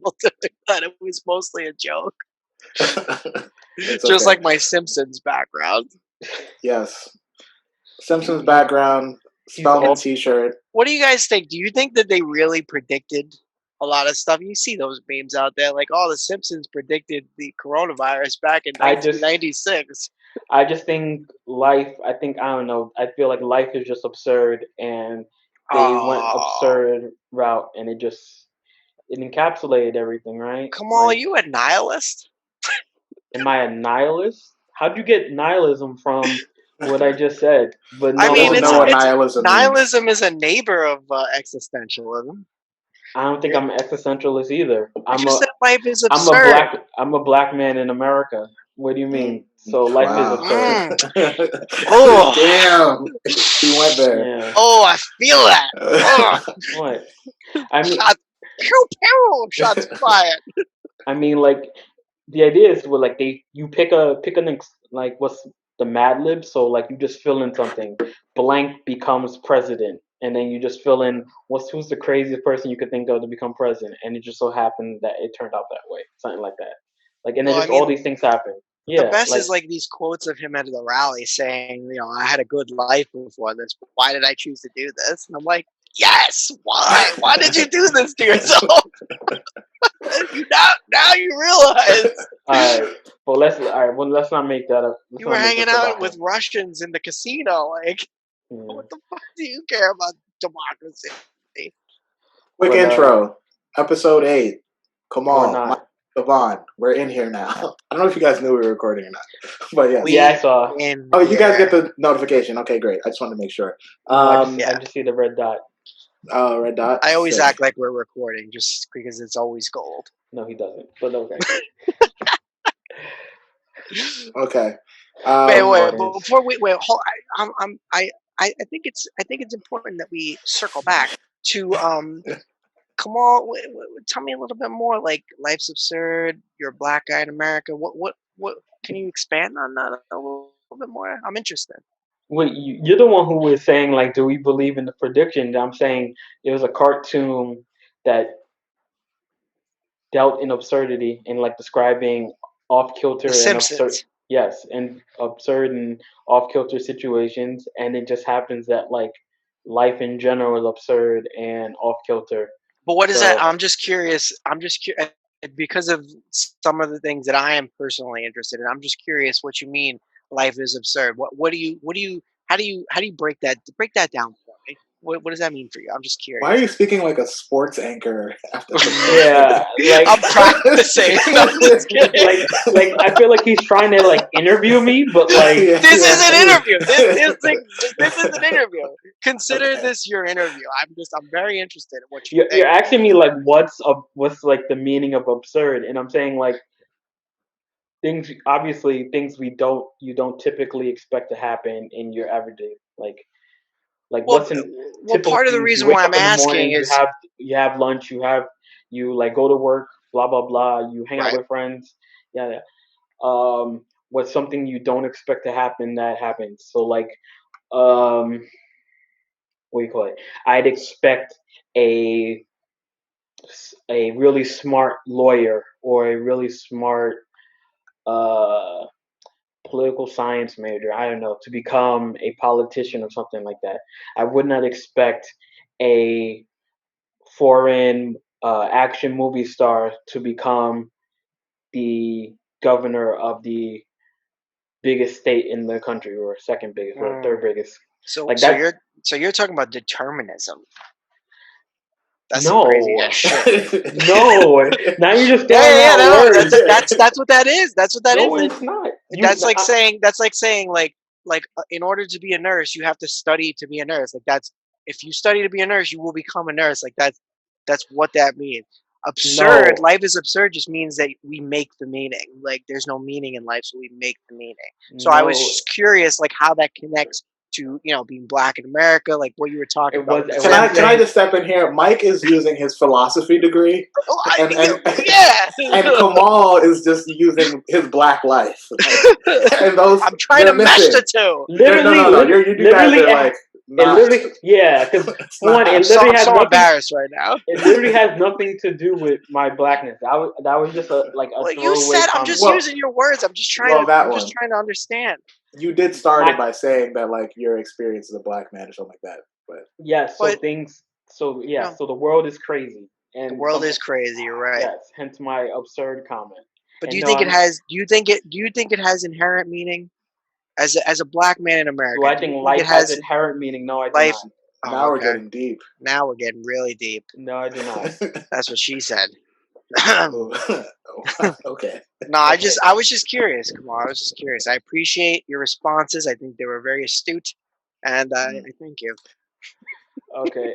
people to that it was mostly a joke. It's Just okay. like my Simpsons background. Yes. Simpsons background, Spellman t-shirt. What do you guys think? Do you think that they really predicted a lot of stuff? You see those memes out there, like, oh, the Simpsons predicted the coronavirus back in 1996. I just think life, I don't know, I feel like life is just absurd, and they went absurd route, and it encapsulated everything, right? Come on, are you a nihilist? Am I a nihilist? How'd you get nihilism from what I just said? But no, I mean, nihilism is a neighbor of existentialism. I don't think I'm an existentialist either. Life is absurd. I'm a black man in America. What do you mean? So life is absurd. Oh, damn! He went there. Yeah. Oh, I feel that. Oh. What? I mean, shots fired. I mean, like, the idea is, well, like, you pick an like, what's the Mad Lib? So, like, you just fill in something. Blank becomes president, and then you just fill in who's the craziest person you could think of to become president, and it just so happened that it turned out that way, something like that. Like, and then all these things happen. Yeah, the best is like these quotes of him at the rally saying, you know, I had a good life before this. Why did I choose to do this? And I'm like, yes, why? Why did you do this to yourself? now you realize. All right. Well, let's not make that up. You were hanging out with Russians in the casino. Like, what the fuck do you care about democracy? Quick intro. Episode 8. Come on. Devon, we're in here now. I don't know if you guys knew we were recording or not, but yeah. I saw. Oh, you guys get the notification. Okay, great. I just wanted to make sure. I just see the red dot. Oh, red dot. I always act like we're recording just because it's always gold. No, he doesn't. But okay. Okay. Wait. Before hold. I think it's important that we circle back to Kamal, tell me a little bit more. Like, life's absurd. You're a black guy in America. What? Can you expand on that a little bit more? I'm interested. Wait, you're the one who was saying, like, do we believe in the prediction? I'm saying it was a cartoon that dealt in absurdity and, like, describing off kilter and absurd. Yes, and absurd and off kilter situations, and it just happens that, like, life in general is absurd and off kilter. But what is that? I'm just curious. Because of some of the things that I am personally interested in. I'm just curious what you mean. Life is absurd. How do you break that down for me? What does that mean for you? I'm just curious. Why are you speaking like a sports anchor? Yeah, like, I'm practicing. like I feel like he's trying to, like, interview me, but, like, this is an interview. This is an interview. Consider this your interview. I'm very interested in what you think. You're asking me, like, what's like the meaning of absurd, and I'm saying, like, things you don't typically expect to happen in your everyday, like what's in part of the reason why I'm asking is you have lunch, you like go to work, blah blah blah, you hang out with friends, what's something you don't expect to happen that happens. So, like, what do you call it? I'd expect a really smart lawyer or a really smart political science major, I don't know, to become a politician or something like that. I would not expect a foreign action movie star to become the governor of the biggest state in the country, or second biggest, or third biggest. So, like, so you're talking about determinism. That's crazy ass shit. No, now you're just words. That's what that is. That's what that is. No, it's not. That's like saying like in order to be a nurse, you have to study to be a nurse. Like, if you study to be a nurse, you will become a nurse. Like, that's what that means. Absurd. No. Life is absurd just means that we make the meaning. Like, there's no meaning in life, so we make the meaning. So I was just curious, like, how that connects to, you know, being black in America, like what you were talking about. Can I just step in here? Mike is using his philosophy degree, and Kamal is just using his black life. And those, I'm trying to mesh the two. Literally, you do that. Like, It literally, yeah, because one, it literally I'm has so nothing. embarrassed right now. It literally has nothing to do with my blackness. That was just a Well, you throwaway said I'm comment. just using your words. I'm just trying to understand. You did start it by saying that like your experience as a black man or something like that, but yes. But So yeah. no, So the world is crazy, the and world is crazy. You're right. yes. Hence my absurd comment. But do And you no, think it I'm. has? Do you think it has inherent meaning? As a black man in Do America, I do you think think it life has has inherent meaning? No, I do life? not. Oh, now we're okay. getting deep. Now we're getting really deep. No, I do not. That's what she said. Okay. No, I was just curious. Come on, I was just curious. I appreciate your responses. I think they were very astute, and I thank you. Okay.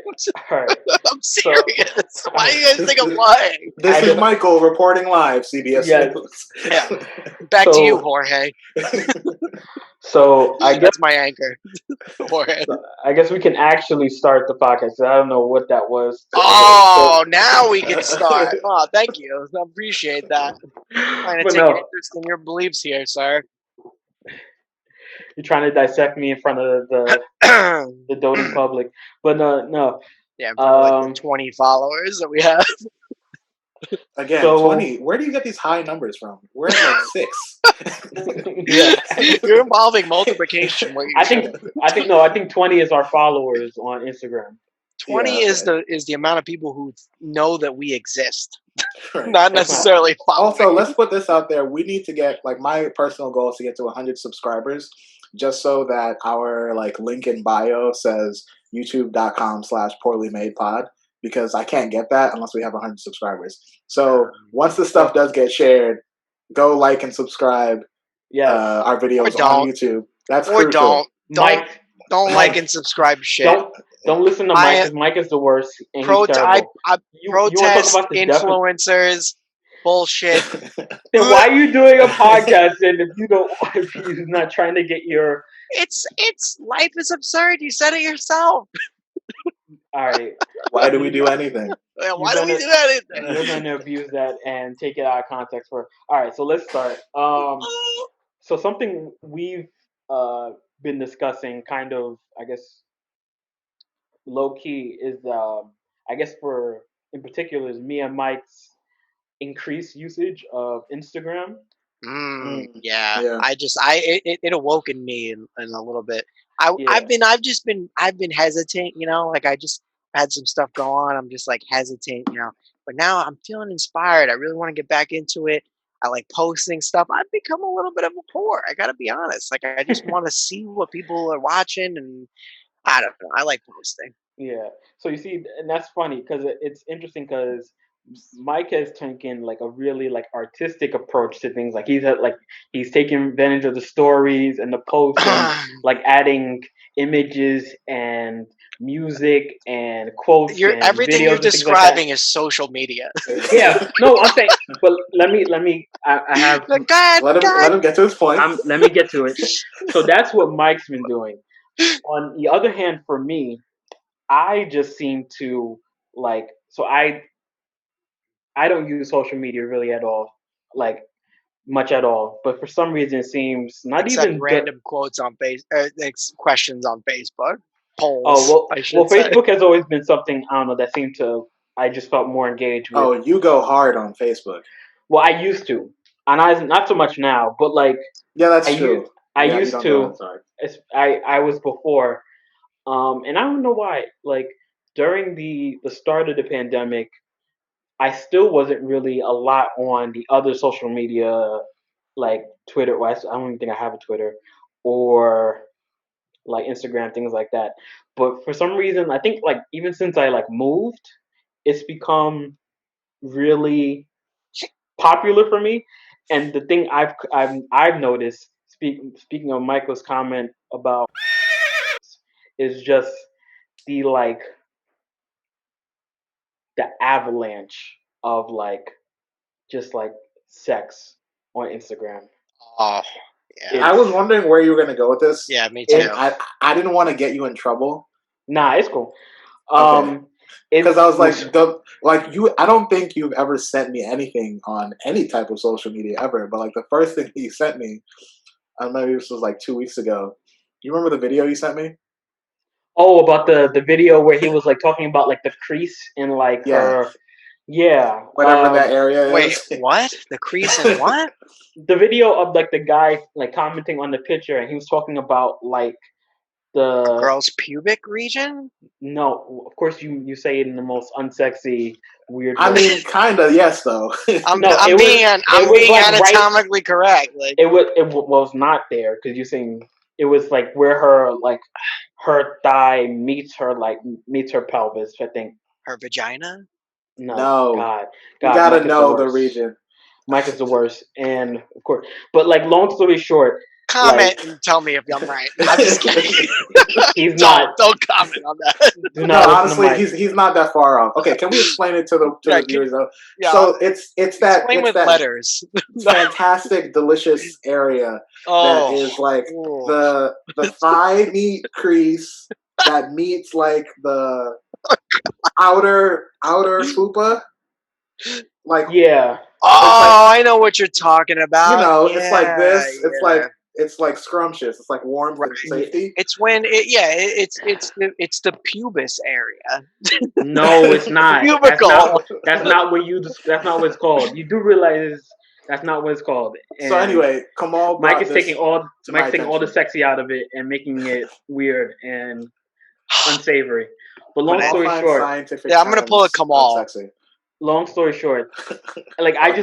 All right. I'm serious. So, Why do you guys think I'm lying? This is Michael reporting live, CBS Yes. News. Yeah. Back to you, Jorge. So I guess That's my anchor, Jorge. I guess we can actually start the podcast. I don't know what that was. Oh, now we can start. Oh, thank you. I appreciate that. I'm trying to But take an no, interest in your beliefs here, sir. you're trying to dissect me in front of the doting public. But no. Yeah, in front of like the 20 followers that we have. Again, 20. Where do you get these high numbers from? We're at like 6. Yeah. You're involving multiplication. I think 20 is our followers on Instagram. 20 is the amount of people who know that we exist. Right. Not necessarily following. Also, let's put this out there. We need to get, like, my personal goal is to get to 100 subscribers, just so that our like link in bio says youtube.com/poorlymadepod, because I can't get that unless we have 100 subscribers. So once the stuff does get shared, go like and subscribe our videos on YouTube. That's crucial. Don't like and subscribe shit. Don't listen to Mike, because Mike is the worst and he's terrible. Protest influencers, bullshit. Then why are you doing a podcast then if you're not trying to get your... It's life is absurd. You said it yourself. All right. Why do we do anything? Why do we do anything? You're going to abuse that and take it out of context. All right, so let's start. So something we've been discussing, kind of, I guess, low key, is I guess in particular is me and Mike's increased usage of Instagram. Yeah. It awoke in me in a little bit. I've been hesitant, like I just had some stuff go on. I'm just like hesitant, but now I'm feeling inspired. I really want to get back into it. I like posting stuff. I've become a little bit of a whore. I gotta be honest. Like I just want to see what people are watching, and I don't know. I like posting. Yeah. So you see, and that's funny because it's interesting because Mike has taken like a really like artistic approach to things. Like he's taking advantage of the stories and the posts and like adding images and music and quotes. Everything you're describing is social media. Yeah. No, I'm saying, but let me. I have. Let him get to his point. Let me get to it. So that's what Mike's been doing. On the other hand, for me, I just seem to I don't use social media really at all, like much at all. But for some reason, it seems not except even random quotes on questions on Facebook, polls. Oh well, Facebook has always been something I don't know that seemed to I just felt more engaged with. Oh, you go hard on Facebook. Well, I used to, and not so much now. But like, yeah, that's true. I used to. I was before. And I don't know why. Like during the start of the pandemic, I still wasn't really a lot on the other social media, like Twitter. Well, I don't even think I have a Twitter, or like Instagram, things like that. But for some reason, I think like even since I like moved, it's become really popular for me. And the thing I've noticed, speaking of Michael's comment about, is just the like the avalanche of like just like sex on Instagram. Oh, yeah. I was wondering where you were going to go with this. Yeah, me too. I didn't want to get you in trouble. Nah, it's cool. Because I was like, I don't think you've ever sent me anything on any type of social media ever. But like the first thing you sent me, maybe this was like 2 weeks ago. You remember the video you sent me? Oh, about the video where he was like talking about like the crease in like her. Yeah. Whatever that area is. Wait, what? The crease and what? The video of like the guy like commenting on the picture, and he was talking about like A the girl's pubic region? no. Of course, you say it in the most unsexy, weird way. I mean, kind of, yes, though. I'm it was being like anatomically correct. Like it was not there because you're saying it was like where her thigh meets her pelvis. I think. her vagina? No, You gotta Mike is know the the region. Mike is the worst, and of course, but like long story short, comment and tell me if I'm right. I'm just kidding. He's not. Don't comment on that. Do not no, honestly, he's not that far off. Okay, can we explain it to the viewers though? Yeah, so it's that explain with letters. fantastic, delicious area that is like the thigh meat crease that meets like the outer fupa. Like I know what you're talking about. You know, it's like this. It's like scrumptious. It's like warmth and safety. It's when it's the pubis area. No, it's not. Cubicle. That's not what it's called. You do realize that's not what it's called. And so anyway, Kamal, Mike is taking all the sexy out of it and making it weird and unsavory. But long story short, I'm gonna pull a Kamal. Unsexy. Long story short, like I'll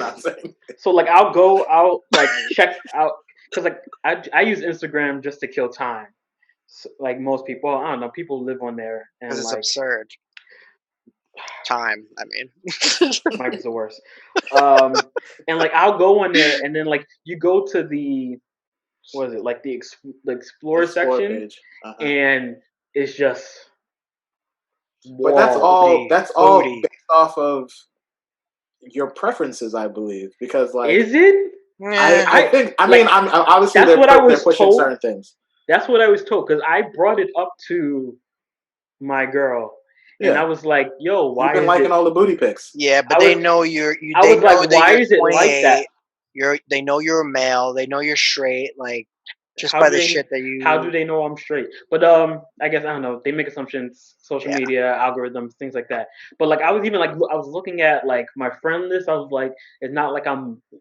like check out because like I use Instagram just to kill time. So, like most people, I don't know, people live on there and it's like absurd. Time, I mean, Mike is the worst. And like I'll go on there and then like you go to the what is it like the explore section and it's just. But that's all based off of your preferences, I believe, because like is it? I think I mean I'm obviously they're pushing certain things. That's what I was told because I brought it up to my girl, and I was like, "Yo, why you've been liking all the booty pics?" Yeah, but they know you're. I was like, "Why is it like that?" They know you're a male. They know you're straight. Like just by the shit that you. How do they know I'm straight? But I guess I don't know. They make assumptions, social media algorithms, things like that. But like I was even like I was looking at like my friend list. I was like, it's not like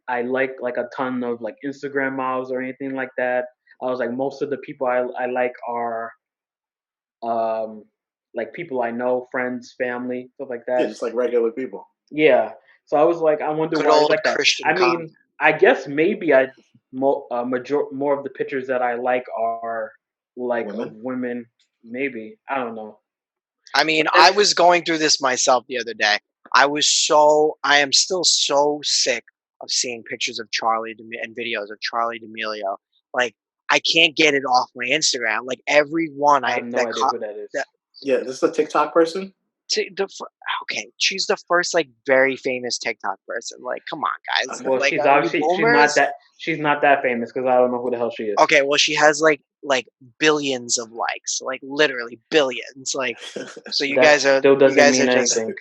I like a ton of like Instagram models or anything like that. I was like most of the people I like are like people I know, friends, family, stuff like that. Yeah, just like regular people. Yeah. So I was like, I wonder why it's like that. I mean, I guess maybe more of the pictures that I like are like women. Maybe I don't know. I mean, I was going through this myself the other day. I am still so sick of seeing pictures of Charlie and videos of Charlie D'Amelio. Like, I can't get it off my Instagram. Like every one I have no idea who that is. Yeah, this is a TikTok person. Okay, she's the first like very famous TikTok person. Like, come on, guys. Well, like, she's not that famous because I don't know who the hell she is. Okay, well, she has like billions of likes, like literally billions. Like, so you guys are still doesn't mean anything.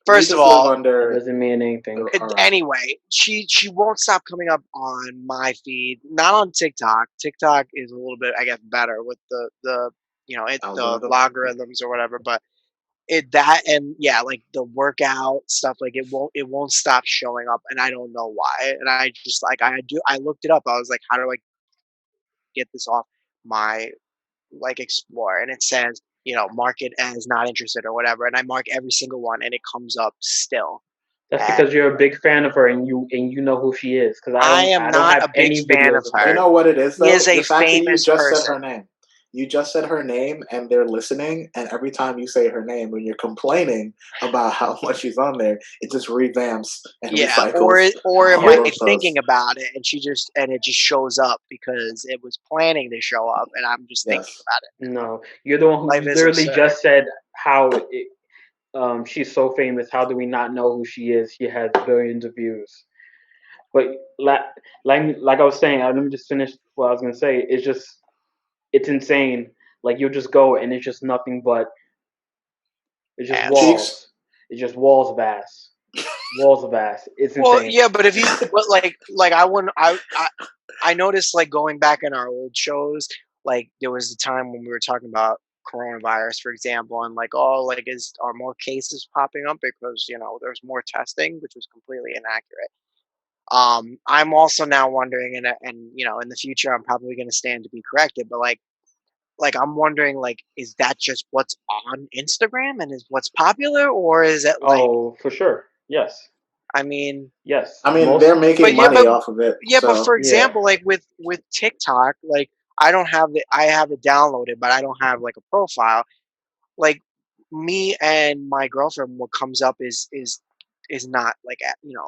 First of all, it doesn't mean anything. Anyway, she won't stop coming up on my feed. Not on TikTok. TikTok is a little bit, I guess, better with the the logarithms or whatever. But like the workout stuff, like it won't stop showing up, and I don't know why. And I just like I looked it up. I was like, how do I get this off my like Explore? And it says, mark it as not interested or whatever, and I mark every single one, and it comes up still. That's because you're a big fan of her, and you know who she is. Because I am not a big fan of her. You know what it is, though? She is a famous person. Said her name. You just said her name, and they're listening. And every time you say her name, when you're complaining about how much she's on there, it just revamps and recycles. Or am I thinking about it, and it just shows up because it was planning to show up, and I'm just thinking about it. No, you're the one who literally just said how she's so famous. How do we not know who she is? She has billions of views. But like I was saying, let me just finish what I was gonna say. It's insane. Like you'll just go and it's just nothing but it's just walls. It's just walls of ass. Walls of ass. It's insane. Well, yeah, but if you like I wouldn't I noticed like going back in our old shows, like there was a time when we were talking about coronavirus, for example, and like, like, are more cases popping up because there's more testing, which was completely inaccurate. I'm also now wondering, and in the future, I'm probably going to stand to be corrected, but like I'm wondering, like, is that just what's on Instagram and is what's popular, or is it like, Oh, for sure. Yes. I mean, Yes. I mean, Most. they're making but yeah, money off of it. but So for Yeah. example, like with TikTok, like I have it downloaded, but I don't have like a profile. Like me and my girlfriend, what comes up is not like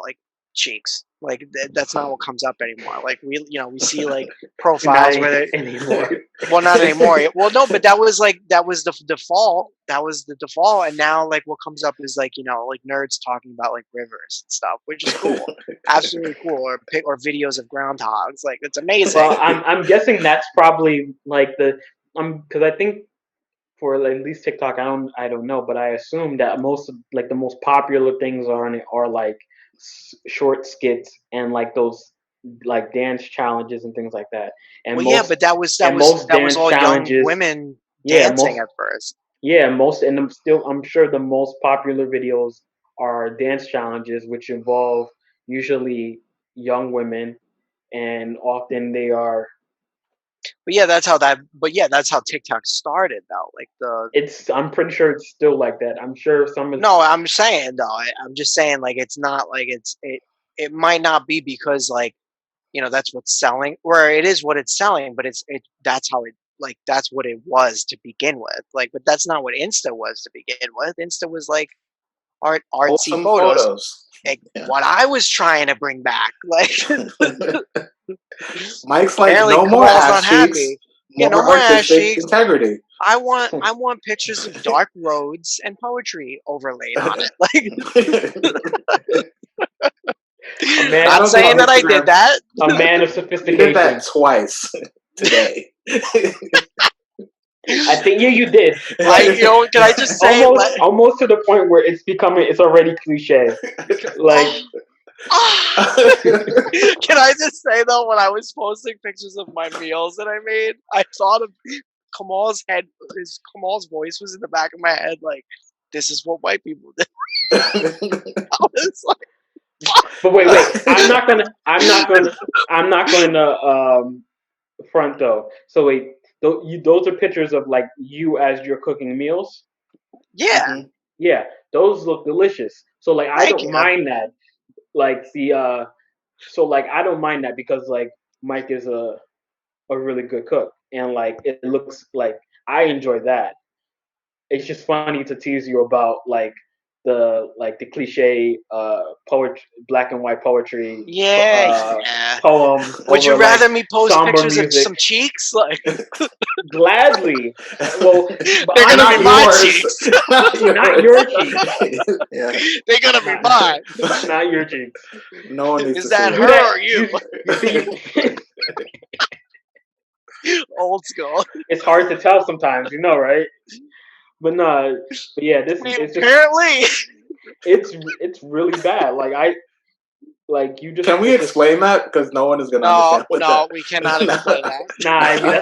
like cheeks. Like that's not what comes up anymore. Like we see like profiles Not where they, anymore. well, not anymore. Well, no, but that was the default. That was the default, and now like what comes up is like like nerds talking about like rivers and stuff, which is cool, absolutely cool, or videos of groundhogs. Like it's amazing. Well, I'm guessing that's probably like because I think for at least TikTok, I don't know, but I assume that most of, like the most popular things are like short skits and like those like dance challenges and things like that. And Well, yeah, most but that was and most dance all young challenges, women yeah, dancing at first. most and I'm sure the most popular videos are dance challenges, which involve usually young women, and often they are. But yeah, that's how that. But yeah, that's how TikTok started, though. Like the. I'm pretty sure it's still like that. I'm sure some is. No, I'm saying though. I'm just saying like it's not like it. It might not be because like that's what's selling, or it is what it's selling, but that's how it like that's what it was to begin with. Like, but that's not what Insta was to begin with. Insta was like artsy wholesome photos. photos. Like, Yeah. what I was trying to bring back, like. Mike's like, Apparently, no more Kamal's ass not cheeks, happy. Yeah, no more more ass artistic cheeks. integrity. I want pictures of dark roads and poetry overlaid on it. Like, not saying that I did that. A man of You sophistication. did that twice today. I think you did. Can I just say almost to the point where it's already cliche. Like, can I just say though, when I was posting pictures of my meals that I made, I thought of Kamal's voice was in the back of my head, like, this is what white people do. I was like, but wait, I'm not gonna front though. So wait, those are pictures of like you as you're cooking meals. yeah. Mm-hmm. Yeah, those look delicious. So like I don't mind that. Like so like I don't mind that because like Mike is a really good cook, and like it looks like I enjoy that. It's just funny to tease you about like the cliche poetry, black and white poetry poems. Would you rather me post pictures music. of some cheeks? Like, gladly. Well, they're gonna be my cheeks, not your cheeks. Yeah. They're gonna be mine, not your cheeks. No one needs is to that see her or you? Old school. It's hard to tell sometimes, right? But no, but yeah, this is apparently it's really bad. Like you just. Can we explain that? Because no one is gonna understand. No, we cannot explain that. Nah, I mean,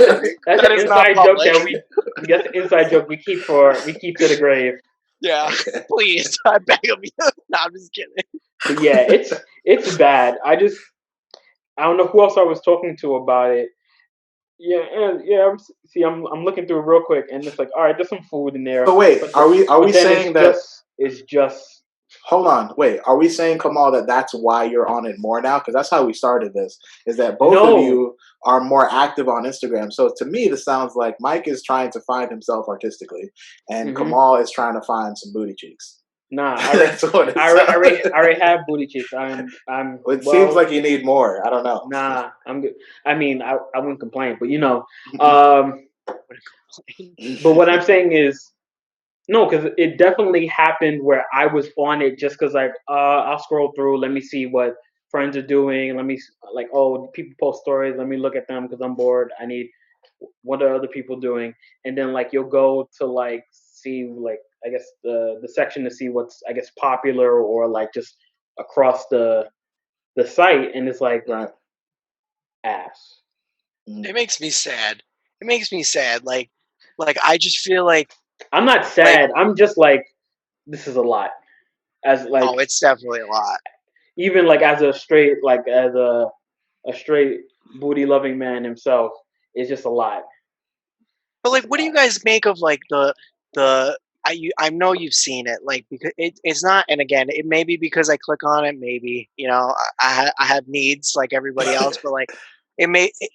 that's an inside joke that that's an inside joke we keep to the grave. Yeah, please, I beg of you. No, I'm just kidding. But yeah, it's bad. I don't know who else I was talking to about it. Yeah, and yeah. I'm looking through it real quick, and it's like, all right, there's some food in there. But wait, are we saying that it's just? Hold on, wait. Are we saying, Kamal, that that's why you're on it more now? Because that's how we started this. Is that both of you are more active on Instagram? So to me, this sounds like Mike is trying to find himself artistically, and Kamal is trying to find some booty cheeks. Nah, I already have booty cheeks. It seems like you need more. I don't know. Nah, I'm good. I mean, I wouldn't complain, but but what I'm saying is, no, because it definitely happened where I was on it just because like I'll scroll through, let me see what friends are doing, let me like, oh, people post stories, let me look at them because I'm bored. I need, what are other people doing, and then like you'll go to like see like I guess the section to see what's I guess popular or like just across the site, and it's like ass. It makes me sad. Like Like I just feel I'm not like sad. I'm just like, this is a lot. As like, oh, it's definitely a lot. even like as a straight, like as a straight booty loving man himself, it's just a lot. But like, what do you guys make of like the I know you've seen it like because it's not, and again it may be because I click on it, maybe I have needs like everybody else, but like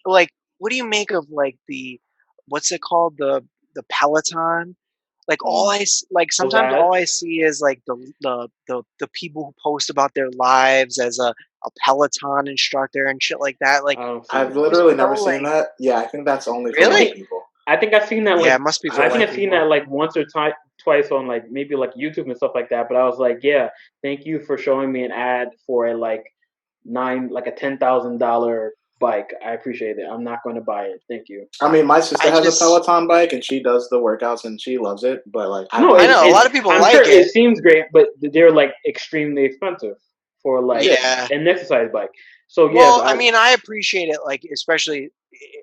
like what do you make of like the what's it called, the Peloton? Like like Those sometimes all I ads. see is like the people who post about their lives as a Peloton instructor and shit like that. Like I don't see I've that. just literally never so seen like that. Yeah, I think that's only for I really. white think people. I think I've seen that Yeah, like it must be for I think white I've seen people. that like once or twice on like maybe like YouTube and stuff like that. But I was like, yeah, thank you for showing me an ad for a like a $10,000 bike. I appreciate it. I'm not going to buy it. Thank you. I mean, my sister I has a just Peloton bike and she does the workouts and she loves it. But like, I've No, I never know a seen lot it of it. people I'm like sure it it. seems great, but they're like extremely expensive for like Yeah. Yeah. an exercise bike. So yes, Well, I mean, I appreciate it. Like, especially,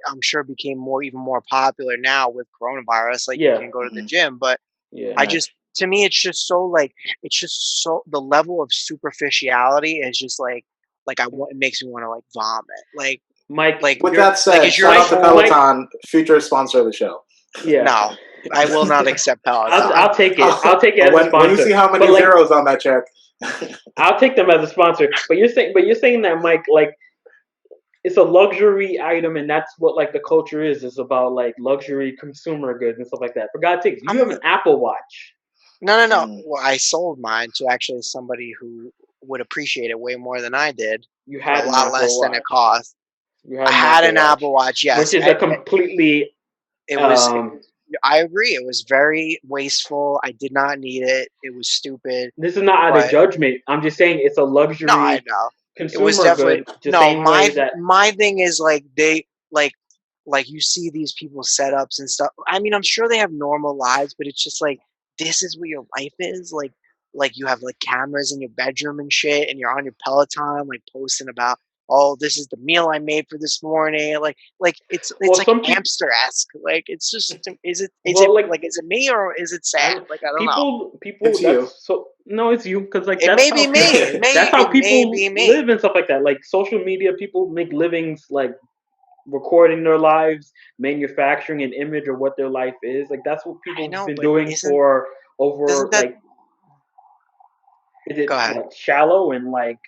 I'm sure it became even more popular now with coronavirus. Like, you yeah, can go to the Mhm. gym, but yeah. I Yeah. just, to me, it's just so like, it's just so the level of superficiality is just like it makes me want to like vomit. Mike, With you're that said, Is your shout out to Mike. Peloton, future sponsor of the show. Yeah, no? I will not accept Peloton. I'll take it. I'll take it as a When you sponsor. see how many But like, zeros on that check, I'll take them as a sponsor. But you're saying that Mike, like, it's a luxury item, and that's what like the culture is. It's about like luxury consumer goods and stuff like that. For God's sakes, you have I'm an Apple Watch. no. mm, Well, I sold mine to actually somebody who would appreciate it way more than I did You for a had an lot Apple less than it Watch. cost. You I had an had Apple an Watch, Apple Watch, which yes. is a completely It was um. I agree, it was very wasteful, I did not need it, it was stupid, This is not out of but judgment. I'm just saying it's a no, I luxury know. It was consumer definitely good, the no, same way that my thing is, like, they like, you see these people's setups and stuff. I mean, I'm sure they have normal lives, but it's just like, this is what your life is? Like, you have, like, cameras in your bedroom and shit, and you're on your Peloton, like, posting about, "Oh, this is the meal I made for this morning." It's well, like some people, Amster-esque. Like, it's just well, like is it me or is it I sad? don't Like, I don't know. it's people you. that's so no, it's you because like It may be me. that's how It may people be me. live and stuff like that. Like social media, people make livings like recording their lives, manufacturing an image of what their life is. Like that's what I people have know, been but doing isn't for over doesn't that like is it go ahead. like shallow and like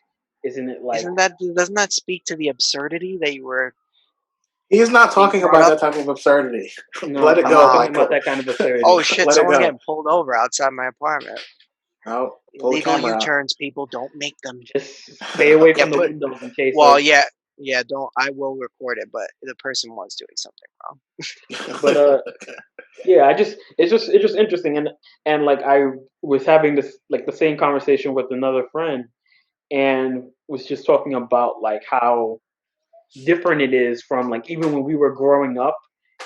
isn't it like Doesn't that speak to the absurdity He's not that you talking brought about up? that type of absurdity. no, Let it I'm go, not talking about Michael. that kind of absurdity. Oh shit! Let it Someone's go. getting pulled over outside my apartment. No, pull the Illegal camera U-turns, people don't make them. Just stay away Yeah, from the windows in case well, of yeah, yeah. Don't. I will record it, but the person was doing something wrong. but yeah, it's just interesting and like I was having this like the same conversation with another friend and was just talking about like how different it is from like even when we were growing up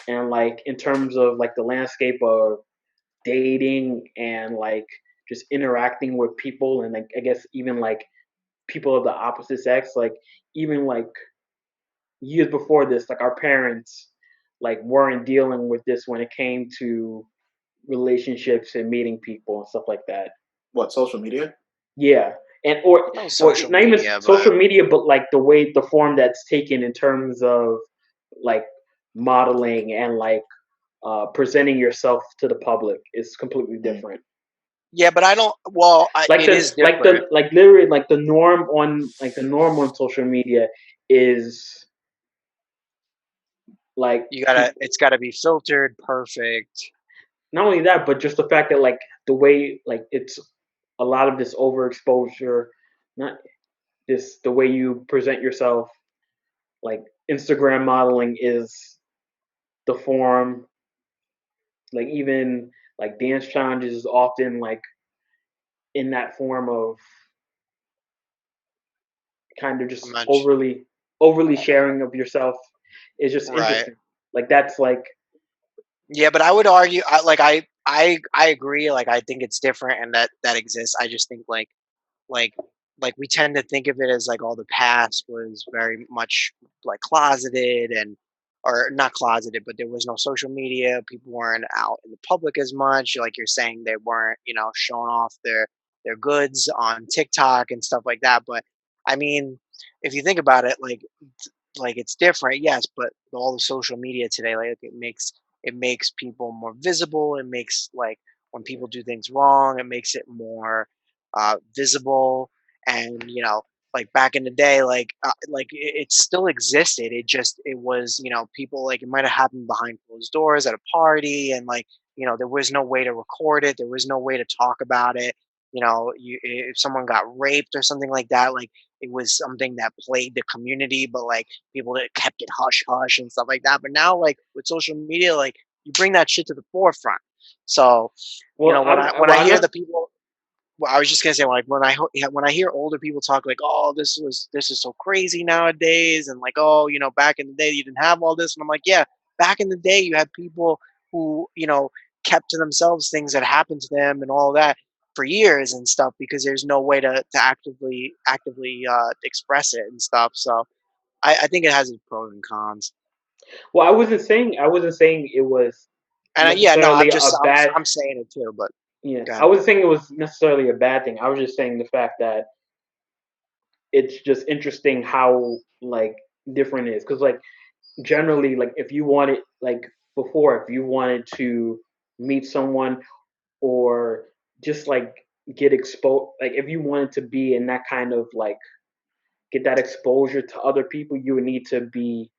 and like in terms of like the landscape of dating and like just interacting with people and like I guess even like people of the opposite sex like even like years before this like our parents like weren't dealing with this when it came to relationships and meeting people and stuff like that. What, social media? Yeah, and No or social not even media, but social media, but like the form that's taken in terms of like modeling and like presenting yourself to the public is completely Mm. different. yeah, but I don't. Well, it is different. Like literally like the norm on social media is like You gotta. people It's gotta be filtered, perfect. not only that, but just the fact that like the way like it's a lot of this overexposure, not this the way you present yourself, like Instagram modeling is the form. Like even like dance challenges is often like in that form of kind of I'm just not overly sharing of yourself is just right. interesting. Like that's like Yeah, but I would argue. I agree. Like, I think it's different, and that exists. I just think like we tend to think of it as like all the past was very much like closeted, or not closeted, but there was no social media. People weren't out in the public as much. Like you're saying, they weren't, showing off their goods on TikTok and stuff like that. But I mean, if you think about it, like it's different, yes, but all the social media today, like it makes people more visible. It makes, like, when people do things wrong, it makes it more visible. And like back in the day, like it still existed. It was, people, like, it might have happened behind closed doors at a party, and, like, there was no way to record it. There was no way to talk about it. If someone got raped or something like that, like, it was something that plagued the community, but, like, people that kept it hush hush and stuff like that. But now, like, with social media, like, you bring that shit to the forefront. So, Well, when I I'm hear not. the people, well, I was just gonna say, like, when I hear older people talk, like, "Oh, this is so crazy nowadays," and, like, "Oh, back in the day you didn't have all this," and I'm like, "Yeah, back in the day you had people who, kept to themselves things that happened to them and all that for years and stuff, because there's no way to actively express it and stuff." So I think it has its pros and cons. Well, I wasn't saying it was And yeah, no, necessarily a bad. I'm saying it too, but Yeah, go I ahead. wasn't saying it was necessarily a bad thing. I was just saying the fact that it's just interesting how like different it is. Because like generally, like if you wanted like before, if you wanted to meet someone or just like get exposed, like if you wanted to be in that kind of like get that exposure to other people, you would need to be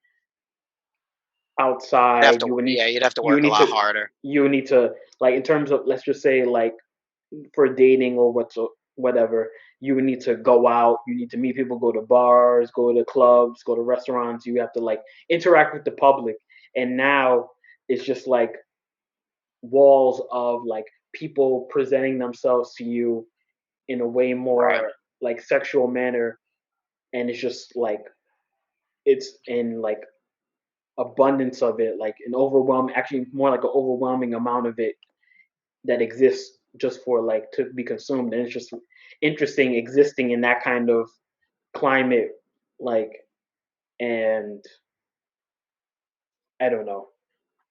outside. You'd have to You would work a need lot to harder. you would need to like in terms of let's just say like for dating or whatever, you would need to go out. You need to meet people, go to bars, go to clubs, go to restaurants. You have to like interact with the public. And now it's just like walls of like people presenting themselves to you in a way Right. more like sexual manner, and it's just like it's in like abundance of it, like an overwhelming, actually more like an overwhelming amount of it that exists just for like to be consumed, and it's just interesting existing in that kind of climate, like, and I don't know,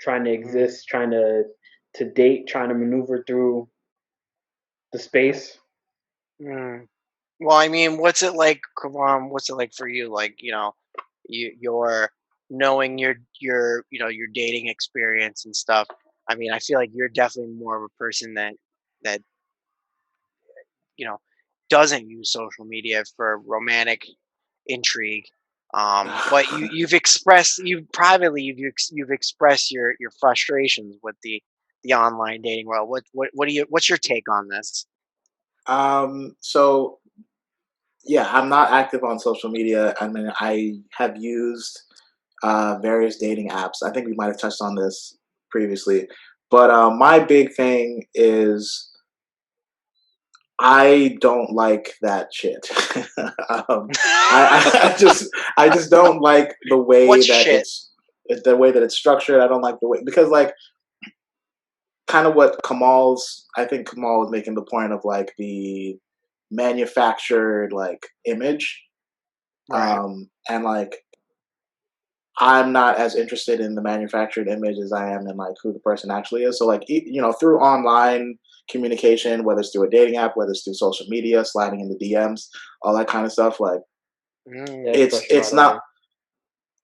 trying to Mm. exist, trying to date, trying to maneuver through the space. Mm. Well, I mean, what's it like, what's it like for you? Like, you're knowing your dating experience and stuff. I mean, I feel like you're definitely more of a person that you know doesn't use social media for romantic intrigue. But you've expressed your frustrations with the online dating world. What's your take on this? So yeah, I'm not active on social media. I mean, I have used various dating apps. I think we might have touched on this previously, but my big thing is I don't like that shit. um, I just don't like What's shit? the way that it's structured. I don't like the way because like kind of what Kamal's I think Kamal was making the point of like the manufactured like image, Right. and like I'm not as interested in the manufactured image as I am in like who the person actually is. So like through online communication, whether it's through a dating app, whether it's through social media, sliding in the DMs, all that kind of stuff, like That Mm. expression, by it's the way. not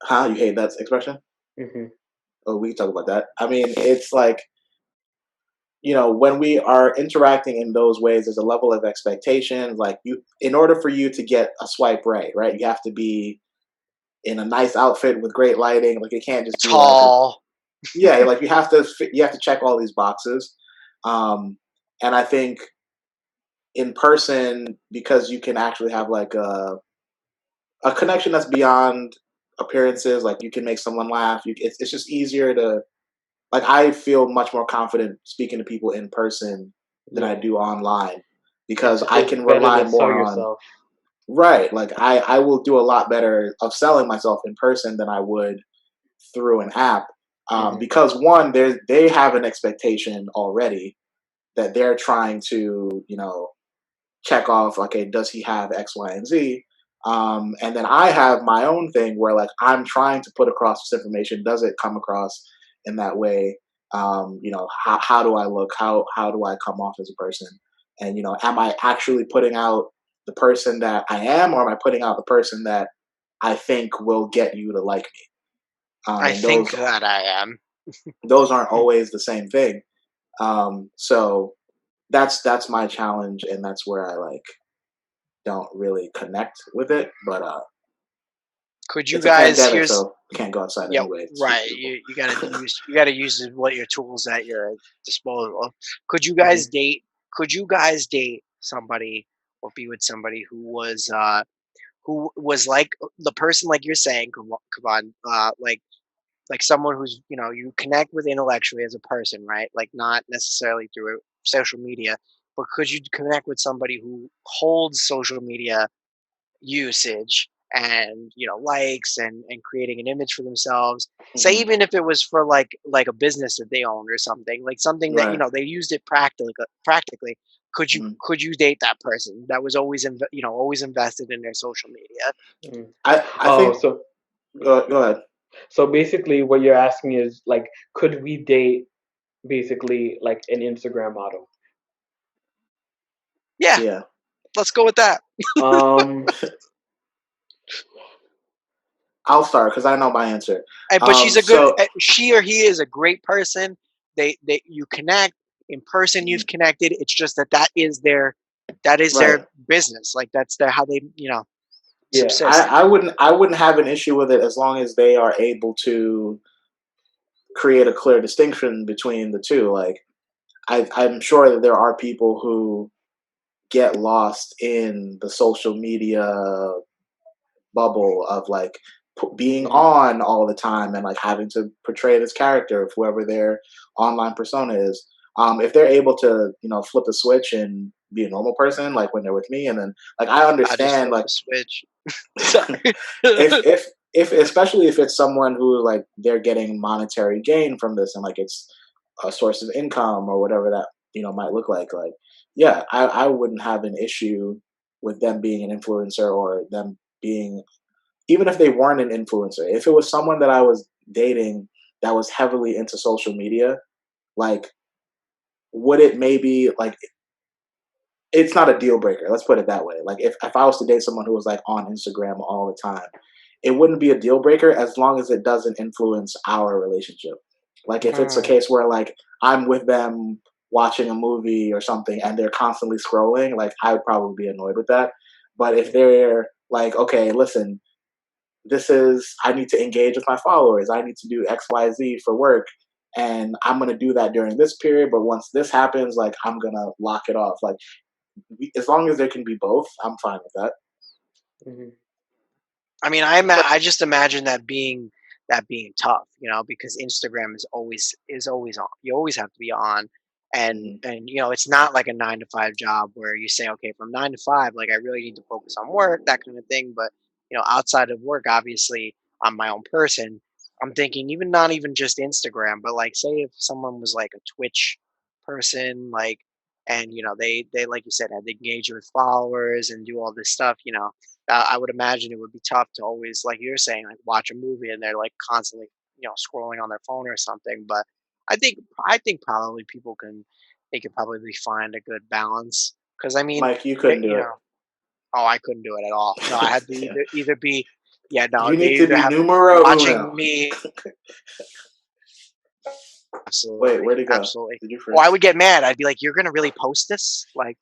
how you hate that expression. Hmm. Oh, we can talk about that. I mean, it's like when we are interacting in those ways, there's a level of expectation. Like in order for you to get a swipe right, you have to be in a nice outfit with great lighting. Like it can't just be like a Tall. yeah, like you have to check all these boxes. Um, and I think in person because you can actually have like a connection that's beyond appearances. Like you can make someone laugh. It's just easier to like. I feel much more confident speaking to people in person than I Yeah, do online because I it's can better rely to sell more on yourself. right. Like I will do a lot better of selling myself in person than I would through an app. Hmm. Because one, they have an expectation already that they're trying to check off. Okay, does he have X, Y, and Z? And then I have my own thing where like I'm trying to put across this information. Does it come across in that way? How do I look? How do I come off as a person? And am I actually putting out the person that I am, or am I putting out the person that I think will get you to like me? I And think that I am. those aren't always the same thing. So that's my challenge, and that's where I like don't really connect with it. But Could you it's a guys pandemic, here's so can't go outside Yep, anyway to speak right. to people. You gotta use what your tools at your disposal. Could you guys Hmm. date? Could you guys date somebody or be with somebody who was like the person like you're saying? Come on, like someone who's you connect with intellectually as a person, right? Like not necessarily through social media, but could you connect with somebody who holds social media usage and likes and creating an image for themselves, say Hmm. even if it was for like a business that they own or something, like something that Right. they used it practically. Could you Hmm. could you date that person that was always always invested in their social media? Mm. I Oh, think so go ahead. so basically, what you're asking is like, could we date basically like an Instagram model? Yeah, Yeah. let's go with that. Um, I'll start because I know my answer. But she's a good So she or he is a great person. They you connect in person, you've mhm, connected. It's just that is their right. business, like that's their how they yeah. subsist. I wouldn't have an issue with it as long as they are able to create a clear distinction between the two. Like I'm sure that there are people who get lost in the social media bubble of like being Hmm. on all the time and like having to portray this character of whoever their online persona is. If they're able to, flip a switch and be a normal person, like when they're with me, and then like I I just understand, flipped like the switch. Sorry. if especially if it's someone who like they're getting monetary gain from this and like it's a source of income or whatever that might look like yeah, I wouldn't have an issue with them being an influencer or them being, even if they weren't an influencer, if it was someone that I was dating that was heavily into social media, like would it maybe like it's not a deal breaker. Let's put it that way. Like if I was to date someone who was like on Instagram all the time, it wouldn't be a deal breaker as long as it doesn't influence our relationship. Like if it's a Mm, case where like I'm with them watching a movie or something and they're constantly scrolling, like I would probably be annoyed with that. But if they're like, okay, listen, this is I need to engage with my followers. I need to do XYZ for work. And I'm gonna do that during this period, but once this happens, like I'm gonna lock it off. Like as long as there can be both, I'm fine with that. Hmm. I mean, I just imagine that being tough, because Instagram is always on. You always have to be on, and Hmm. and it's not like a 9 to 5 job where you say, okay, from 9 to 5, like I really need to focus on work, that kind of thing. But outside of work, obviously, I'm my own person. I'm thinking even not even just Instagram, but like say if someone was like a Twitch person, like, and they like you said had to engage with followers and do all this stuff, I would imagine it would be tough to always, like you're saying, like watch a movie and they're like constantly, scrolling on their phone or something. But I think probably they could probably find a good balance. Because I mean, Mike, you couldn't do oh, I couldn't do it at all. No, I had to it. either be, yeah, no, You they need to either be have numero watching uno. me. Wait, Absolutely, where'd he go? absolutely. Did you Or I freeze? would get mad. I'd be like, "You're gonna really post this?" Like,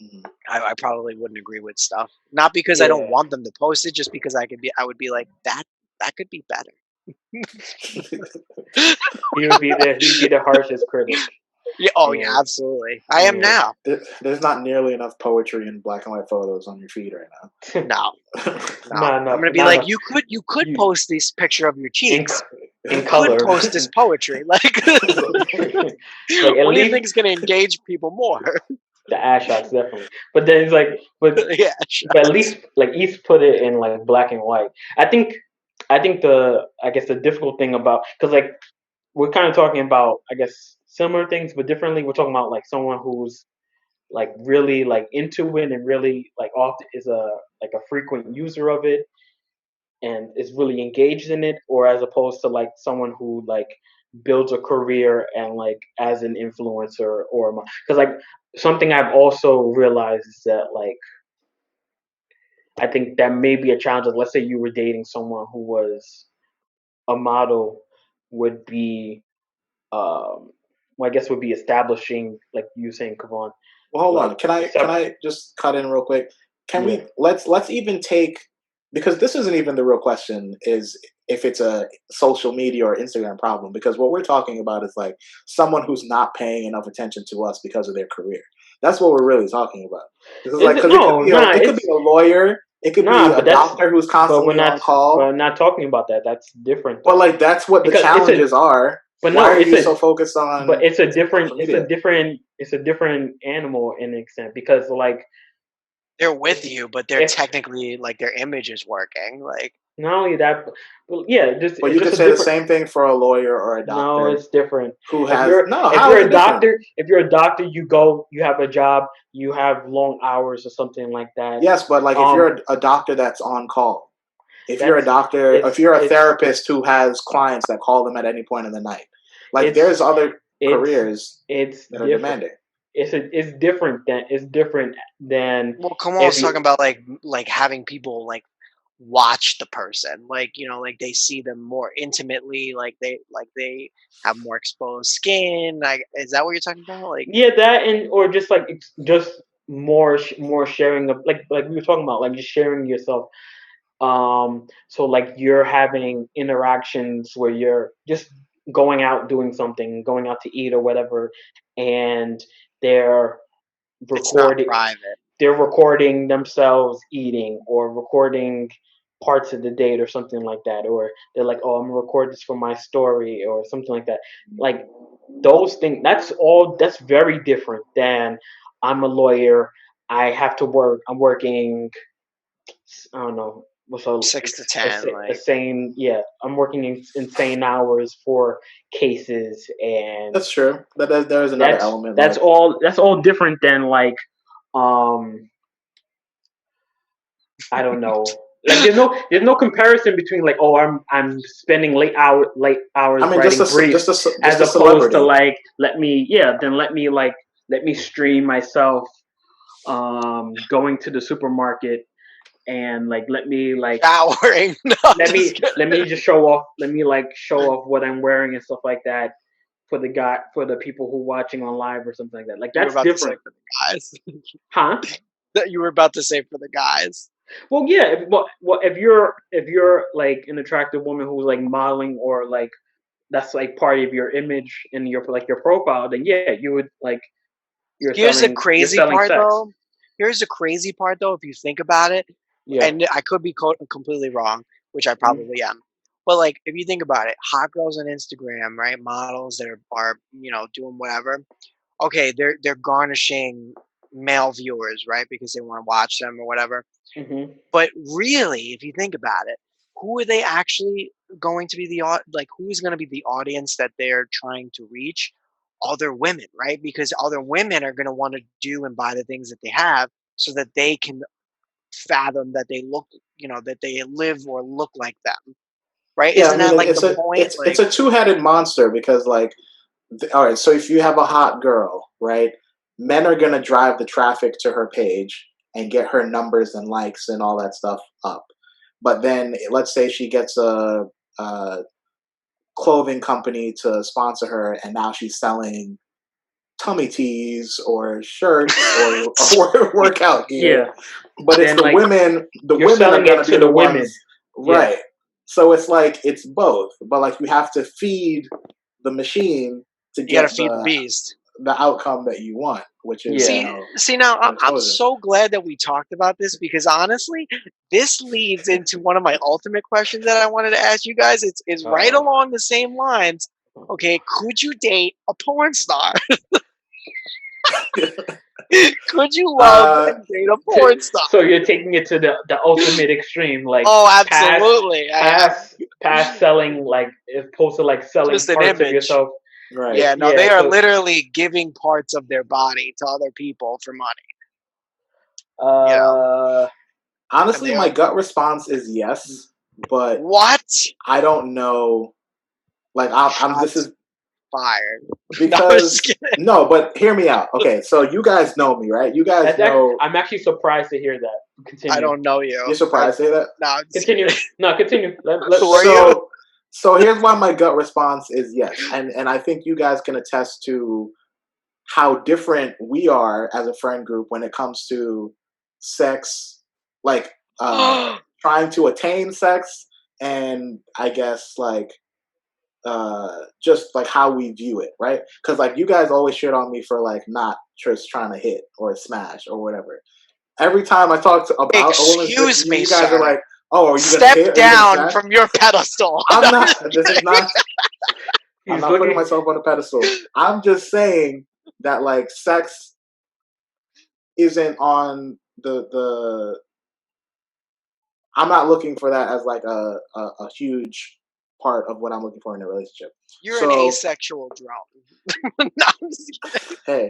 Mhm. I probably wouldn't agree with stuff. Not because I don't Yeah. want them to post it, just because I would be like, that could be better. He'd be the harshest critic. Yeah. Oh yeah, Yeah. absolutely. I am Yeah. now. There's not nearly enough poetry and black and white photos on your feed right No, now. no. I'm gonna be Not like, enough. you could You post this picture of your in cheeks. You in could color. post this poetry. Like, Like at what do you least think is gonna engage people more? the ash shots definitely. But then it's like, Yeah, but at shots. least like each put it in like black and white. I think I guess the difficult thing about because like we're kind of talking about I guess similar things but differently. We're talking about like someone who's like really like into it and really like often is a like a frequent user of it and is really engaged in it, or as opposed to like someone who like builds a career and like as an influencer or because like something I've also realized is that like I think that may be a challenge. Let's say you were dating someone who was a model, would be well, I guess would be establishing like you saying, Kavan, Well, hold like on. Can I just cut in real quick? Can yeah. we let's even take, because this isn't even the real question, is if it's a social media or Instagram problem, because what we're talking about is like someone who's not paying enough attention to us because of their career. That's what we're really talking about. Because Is it it could no, be nah, it could be it's a lawyer, it could be nah, a but that's doctor who's but constantly on we're call. not talking about that. That's different But though. like that's what the Because it's a challenges are. but Why no, are you so focused but on it's a different social media? it's a different animal in an extent because like They're with if you, but they're if technically like their image is working. Like not only that, well, yeah, just But it's you could just a say the different. same thing for a lawyer or a No, doctor it's different. who If has you're no. if How you're is a it different? doctor, if you're a doctor, you go, you have a job, you have long hours or something like that. Yes, but like if Um, you're a doctor that's on call, if you're a that's doctor, if you're a it's therapist who has clients that call them at any point in the night, like it's there's other it's careers it's that are different. demanding. It's different than well, Kamal's if talking you about like having people like watch the person, like like they see them more intimately, like they have more exposed skin. Like, is that what you're talking about? Like, yeah that and or just like just more sharing of like we were talking about like just sharing yourself. So like you're having interactions where you're just going out doing something, going out to eat or whatever, and they're it's not recording private. they're recording themselves eating or recording parts of the date or something like that, or they're like, oh, I'm gonna record this for my story or something like that. Like those things, that's very different than I'm a lawyer, I have to work, I'm working, I don't know what's 6 to 10, a like same, yeah, I'm working insane hours for cases, and That's true. There is another element. Like that's all different than like um I don't know. Like there's no comparison between like, oh, I'm spending late hours I mean, writing briefs just as a opposed to celebrity. like let me stream myself going to the supermarket and like showering. No, I'm just kidding. let me just show off, let me like show off what I'm wearing and stuff like that for the people who watching on live or something like that. Like You were that's about to say different. for the guys. Huh? That you were about to say for the guys. Well, yeah. If you're like an attractive woman who's like modeling or like that's like part of your image and your like your profile, then yeah, you would like Here's the you're crazy selling part, sex. though. Here's the crazy part, though. If you think about it, Yeah. and I could be completely wrong, which I Mhm. probably am. But like, if you think about it, hot girls on Instagram, right? Models that are doing whatever. Okay, they're garnishing male viewers, right? Because they want to watch them or whatever. Mhm. But really, if you think about it, who are they actually going to be like who's going to be the audience that they're trying to reach? Other women, right? Because other women are going to want to do and buy the things that they have so that they can fathom that they look, that they live or look like them, right? Yeah, I Isn't mean, that like the point? it's Like, a two-headed monster because like all right, so if you have a hot girl, right, men are gonna drive the traffic to her page and get her numbers and likes and all that stuff up. But then let's say she gets a clothing company to sponsor her, and now she's selling tummy tees or shirts or workout Yeah. gear. But it's Then the like women. The you're women are selling it gonna be to the the women. ones, Yeah. right? So it's like it's both, but like you have to feed the machine to you got to get feed the beast. the outcome that you want, which is Yeah. See now, I'm exposure. so glad that we talked about this because honestly, this leads into one of my ultimate questions that I wanted to ask you guys. It's right Uh-oh. along the same lines. Okay, could you date a porn star? Could you love uh, and date a porn star? So you're taking it to the ultimate extreme, like Oh, past absolutely. past selling, like as opposed to like selling Just an parts of image. yourself. Right. Yeah, no, they Yeah. are So literally giving parts of their body to other people for money. You know, uh, and Honestly, they my are gut response is yes, but what? I don't know. Like, I'm this Shots is fired. No, I'm just because kidding. no, but hear me out. Okay, so you guys know me, right? You guys know. I'm actually surprised to hear that. I Continue. don't know you. You're surprised to hear that. No, I'm just Continue. kidding. No, continue. Who are Let's. you? So here's why my gut response is yes, and I think you guys can attest to how different we are as a friend group when it comes to sex, like trying to attain sex, and I guess like just like how we view it, right? Because like you guys always shit on me for like not just trying to hit or smash or whatever. Every time I talk about a woman's, Excuse me, you guys are sir. like, "Oh, are you gonna Step hit? Are you gonna down smash?" from your pedestal. I'm No, I'm not. just This is kidding. not. I'm He's not putting looking. myself on a pedestal. I'm just saying that like sex isn't on the. I'm not looking for that as like a huge part of what I'm looking for in a relationship. You're an So asexual drone. No, I'm just kidding. hey,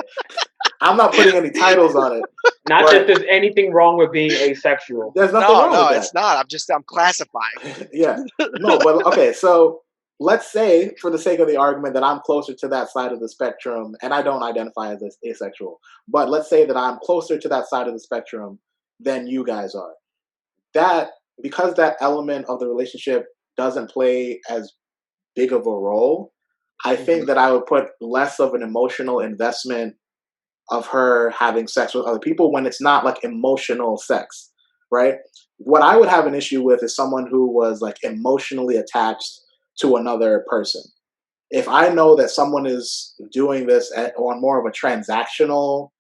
I'm not putting any titles on it, Not that but there's anything wrong with being asexual. there's nothing No, wrong with no, that. it's not. I'm classifying. Yeah, no, but okay. So let's say, for the sake of the argument, that I'm closer to that side of the spectrum, and I don't identify as asexual. But let's say that I'm closer to that side of the spectrum than you guys are. That because that element of the relationship doesn't play as big of a role, I think that I would put less of an emotional investment of her having sex with other people when it's not like emotional sex, right? What I would have an issue with is someone who was like emotionally attached to another person. If I know that someone is doing this on more of a transactional,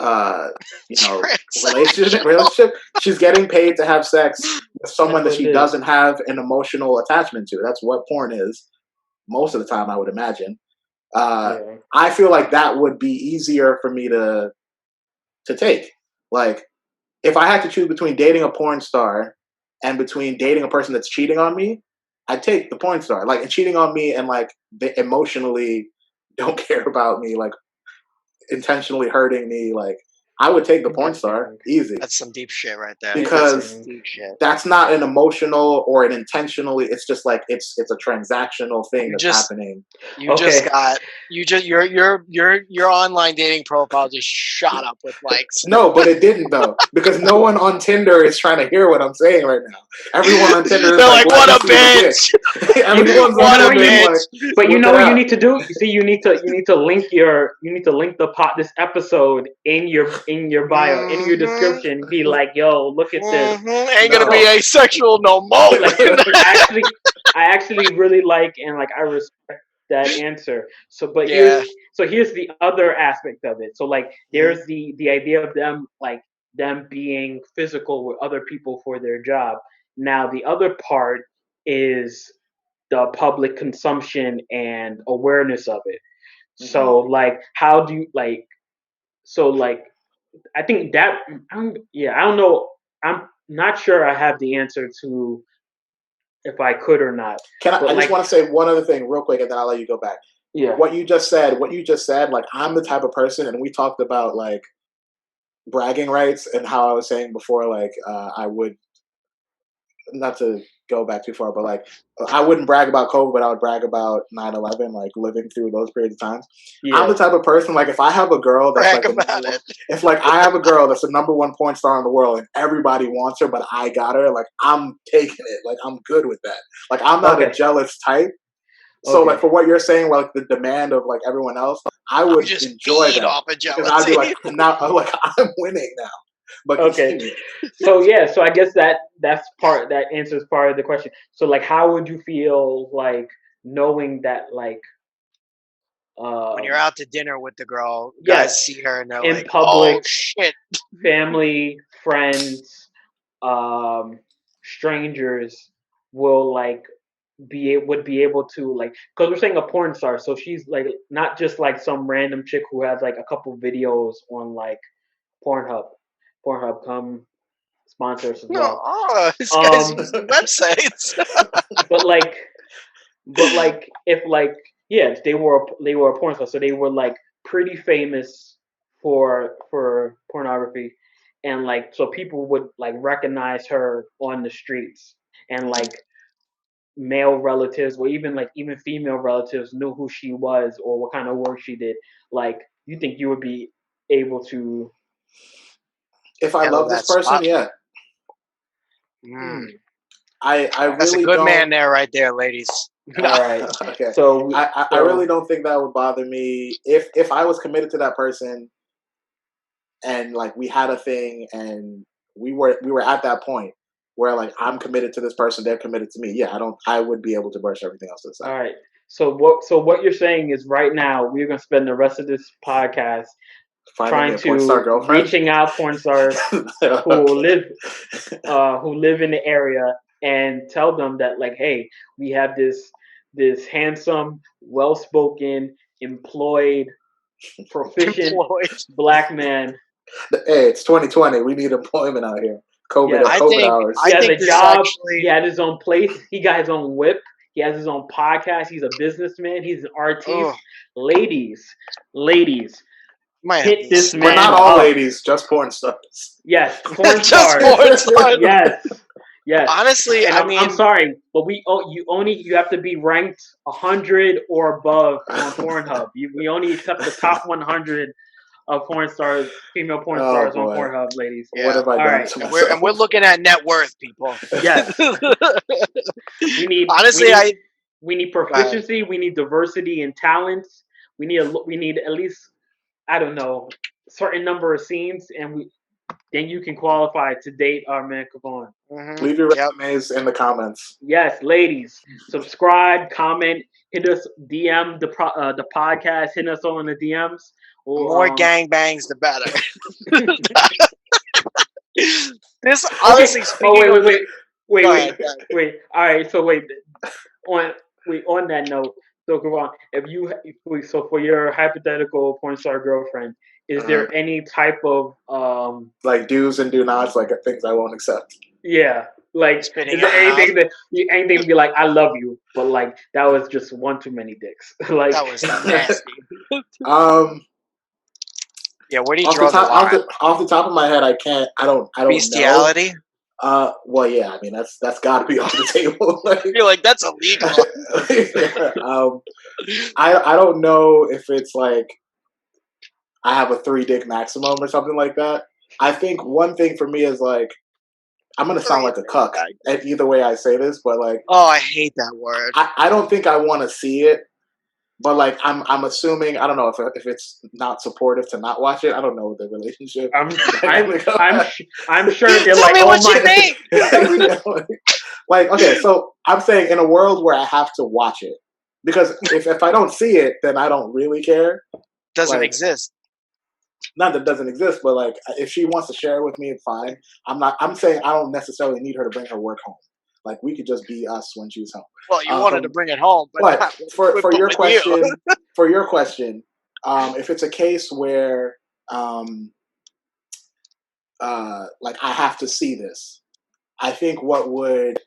uh, you know, Transactional. she's getting paid to have sex with That's someone that what it she is. doesn't have an emotional attachment to. That's what porn is most of the time, I would imagine. Uh, Yeah. I feel like that would be easier for me to take. Like, if I had to choose between dating a porn star and between dating a person that's cheating on me, I'd take the porn star. Like, and cheating on me and like they emotionally don't care about me, like intentionally hurting me. Like, I would take the porn star Interesting. easy That's some deep shit right there. That's some because Interesting. deep shit. that's not an emotional or an intentionally. It's just like it's a transactional thing You that's just happening. you just Okay. got you just your online dating profile just shot up with likes. No, but it didn't though, because no one on Tinder is trying to hear what I'm saying right now. Everyone on Tinder is They're like, like, "Let what me a see the dick." bitch! Everyone's on What a Tinder is like, bitch! But you "Whip know it what you out." need to do? You see, you need to link the this episode in your bio, in your Mm-hmm. description. Be like, yo, look at this. Mm-hmm. Ain't gonna be No, asexual no more. Like I actually really like and like I respect that answer. So but Yeah. here's the other aspect of it. So like Mhm. there's the idea of them like them being physical with other people for their job. Now the other part is the public consumption and awareness of it. Mhm. So like how do you like so like I think that I don't know. I'm not sure I have the answer to if I could or not. Can I? But I just like, want to say one other thing real quick, and then I'll let you go back. yeah, What you just said, like I'm the type of person, and we talked about like bragging rights and how I was saying before, like I would not to go back too far, but like I wouldn't brag about COVID, but I would brag about 9/11, like living through those periods of times. I'm the yeah, type of person like if I have a girl that's Brag like the number about one, it. if like I have a girl that's the number one porn star in the world and everybody wants her, but I got her, like I'm taking it, like I'm good with that. Like I'm not a okay, jealous type. So like okay, for what you're saying, like the demand of like everyone else, I I'm would just enjoy feed that off of because I'd be like jealousy. now like I'm winning now. But okay. continue. So yeah, so I guess that answers part of the question. So like, how would you feel like knowing that like When you're um out to dinner with the girl, guys yes, see her and they're in like, "Oh public, shit!" family, friends, um, strangers will like would be able to like because we're saying a porn star, so she's like not just like some random chick who has like a couple videos on like Pornhub. Pornhub, come sponsor us as No, well. oh, this guy's Um, using websites. but like, but like if like Yeah, they were a porn star, so they were like pretty famous for pornography, and like so people would like recognize her on the streets, and like male relatives or even female relatives knew who she was or what kind of work she did. Like, you think you would be able to If I handle love this that person, spot. yeah. Mm. I That's a really good don't. man there, right there, ladies. all right. Okay. So I really don't think that would bother me if I was committed to that person and like we had a thing and we were at that point where like I'm committed to this person, they're committed to me. Yeah, I would be able to brush everything else to the all side. right. So what you're saying is right now we're gonna spend the rest of this podcast Finding me trying a porn star to girlfriend. reaching out porn stars who Okay. live in the area and tell them that like, hey, we have this handsome, well spoken, employed, proficient Employed. black man. Hey, it's 2020. We need employment out here. Yes, I COVID think he hours. I has think a this is job. He actually. has his own place. He got his own whip. He has his own podcast. He's a businessman. He's an artiste. Oh, Ladies, ladies, might have hit to this But not man all up. ladies, just porn stars. Yes, porn just stars. porn stars. Yes, yes. Honestly, And I I'm mean, sorry, but you have to be ranked 100 or above on Pornhub. We only accept the top 100 of porn stars, female porn Oh stars on boy, Pornhub, ladies. what yeah, have I All done right. to and we're myself? looking at net worth, people. Yes, we need we Honestly, need we need uh, proficiency. We need diversity in talents. We need at least, I don't know, certain number of scenes, and we then you can qualify to date our man Kavon. Leave your yep. resumes in the comments. Yes, ladies, subscribe, comment, hit us, DM the podcast, hit us all in the DMs. The Or more gangbangs, the better. This okay. honestly, Oh speaking of the, wait, go wait, ahead. Go ahead. wait. All right. So on on that note, so Kavon, so for your hypothetical porn star girlfriend, is Uh, there any type of like do's and do nots, like things I won't accept. yeah, like, Spitting is in there the mouth. anything to be like, I love you, but like that was just one too many dicks, like. That was nasty. um, Yeah, where do you off the draw the top, line? off the top of my head, I can't. I don't know. Bestiality. Well, yeah. I mean, that's got to be on the table. You're like, that's illegal. I don't know if it's like I have a 3 dick maximum or something like that. I think one thing for me is like I'm gonna sound like a cuck at either way I say this, but like Oh, I hate that word. I don't think I want to see it, but like I'm assuming I don't know if it's not supportive to not watch it. I don't know the relationship. I'm sure they're Tell like, me oh what you my. think. like okay, so I'm saying in a world where I have to watch it because if I don't see it, then I don't really care. Doesn't Like, exist. not that it doesn't exist, but like if she wants to share it with me, it's fine. I'm saying I don't necessarily need her to bring her work home. Like we could just be us when she's home. Well, you wanted to bring it home, but But not for your with you. question, if it's a case where like I have to see this, I think what would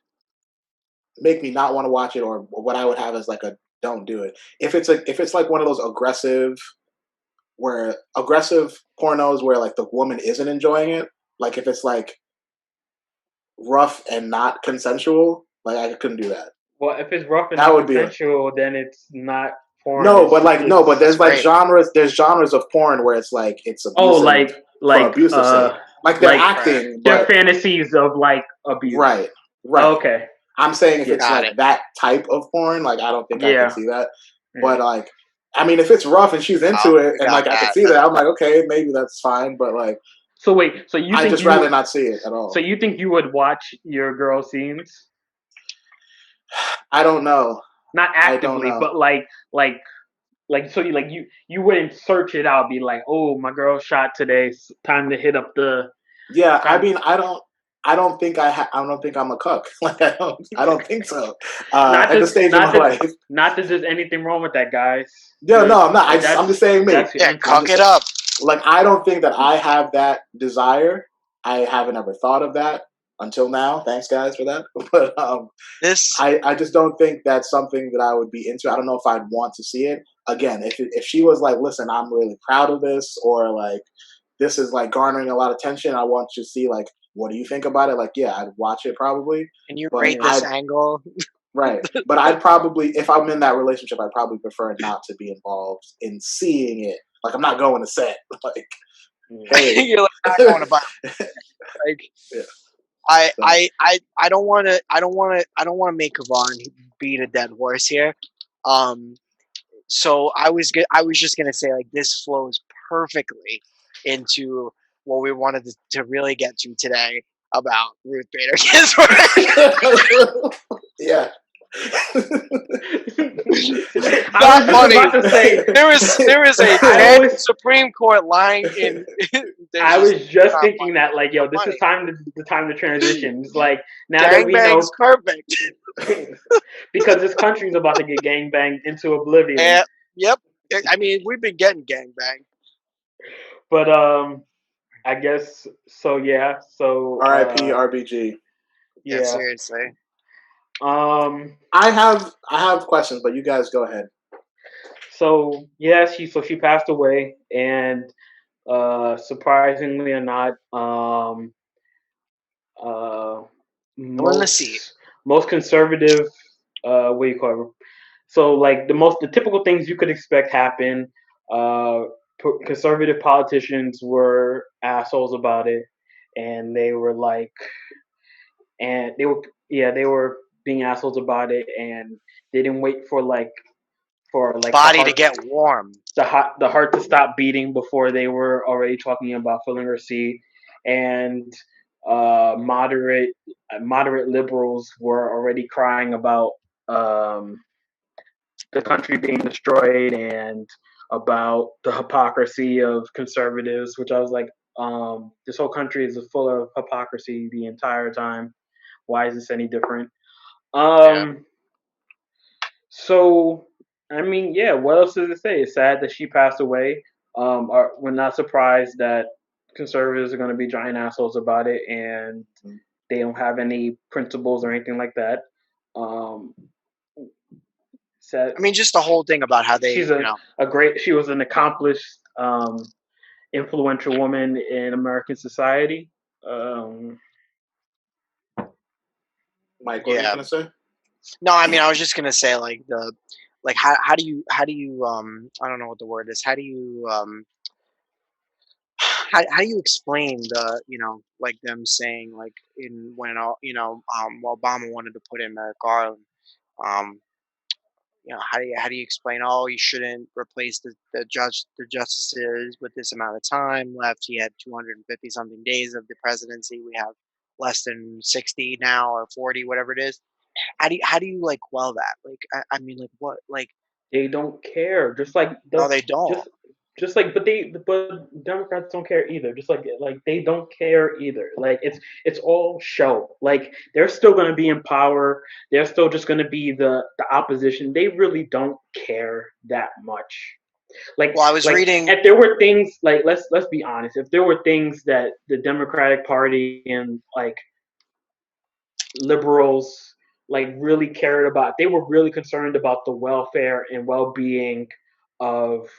make me not want to watch it, or what I would have as like a don't do it. If it's like one of those aggressive pornos where like the woman isn't enjoying it, like if it's like rough and not consensual, like I couldn't do that. Well, if it's rough and That not would be consensual, then it's not porn. no, but like no, but there's like great. there's genres of porn where it's like it's Oh, abusive for abusive sake. Like they're like acting, their but fantasies of like abuse. right. Okay. I'm saying if Yeah. it's Got like it. that type of porn, like I don't think I Yeah. can see that. But like, I mean, if it's rough and she's into Oh, it, we and got like I can that. see that, I'm like, okay, maybe that's fine. But like, So wait, so you I think just you rather not see it at all. so you think you would watch your girl scenes? I don't know. Not I don't actively, know. but so you wouldn't search it out, be like, oh, my girl shot today, it's time to hit up the. Yeah, I Time. mean, I don't think I don't think I'm a cuck. Like I don't think so. Not At the stage of my life. Not that there's anything wrong with that, guys. Yeah, no, I'm not. I'm just saying me. Yeah, cuck it up. Like I don't think that I have that desire. I haven't ever thought of that. until now. Thanks, guys, for that. But This I just don't think that's something that I would be into. I don't know if I'd want to see it again. If she was like, listen, I'm really proud of this, or like this is like garnering a lot of attention. I want you to see like, what do you think about it? Like, yeah, I'd watch it probably, can you but rate Yeah. this I angle? right. But I'd probably, if I'm in that relationship, I'd probably prefer not to be involved in seeing it. Like, I'm not going to set. Like, hey, You're like not going to buy like yeah. I So, I I don't want to I don't want to make Kavon beat a dead horse here. Um, so I was just gonna say like this flows perfectly into what we wanted to really get to today about Ruth Bader Ginsburg. yeah. I was Not just funny. about to say. There is a I dead always. Supreme Court lying in. There's I just was just not thinking that, like, yo, this is funny. the time to transition. It's like now that we Gangbang's know, perfect. because this country's about to get gangbanged into oblivion. Eh, yep. I mean, we've been getting gangbanged. But I guess so. Yeah. So R.I.P. RBG. Yeah, yeah. seriously. Um. I have questions, but you guys go ahead. So yeah, she passed away, and surprisingly or not, uh, Still in the seat. most conservative, what do you call it? So like the typical things you could expect happen. Uh, Conservative politicians were assholes about it, and they were like, and they were yeah they were being assholes about it, and they didn't wait for like Body to get warm. the heart to stop beating before they were already talking about filling her seat, and moderate liberals were already crying about um, the country being destroyed and about the hypocrisy of conservatives, which I was like, this whole country is full of hypocrisy the entire time. Why is this any different? Yeah. Um, so, I mean, yeah. What else does it say? It's sad that she passed away. We're not surprised that conservatives are going to be giant assholes about it, and they don't have any principles or anything like that. Um, sad. I mean, just the whole thing about how they, She's a great. She was an accomplished, influential woman in American society. Um, Mike, what were you yeah. gonna say? No, I mean, I was just gonna say like like how do you I don't know what the word is. How do you how do you explain the like them saying like in when Obama wanted to put in Merrick Garland, um how do you explain, oh, you shouldn't replace the justices with this amount of time left. He had 250 something days of the presidency. We have less than 60 now, or 40, whatever it is. How do you like quell that? Like I mean, like what, like they don't care. Just like no, the they don't. just but Democrats don't care either. Just like they don't care either. Like it's all show. Like they're still gonna be in power. They're still just gonna be the opposition. They really don't care that much. Well, I was Like reading. if there were things like let's be honest. If there were things that the Democratic Party and like liberals like really cared about, they were really concerned about the welfare and well-being of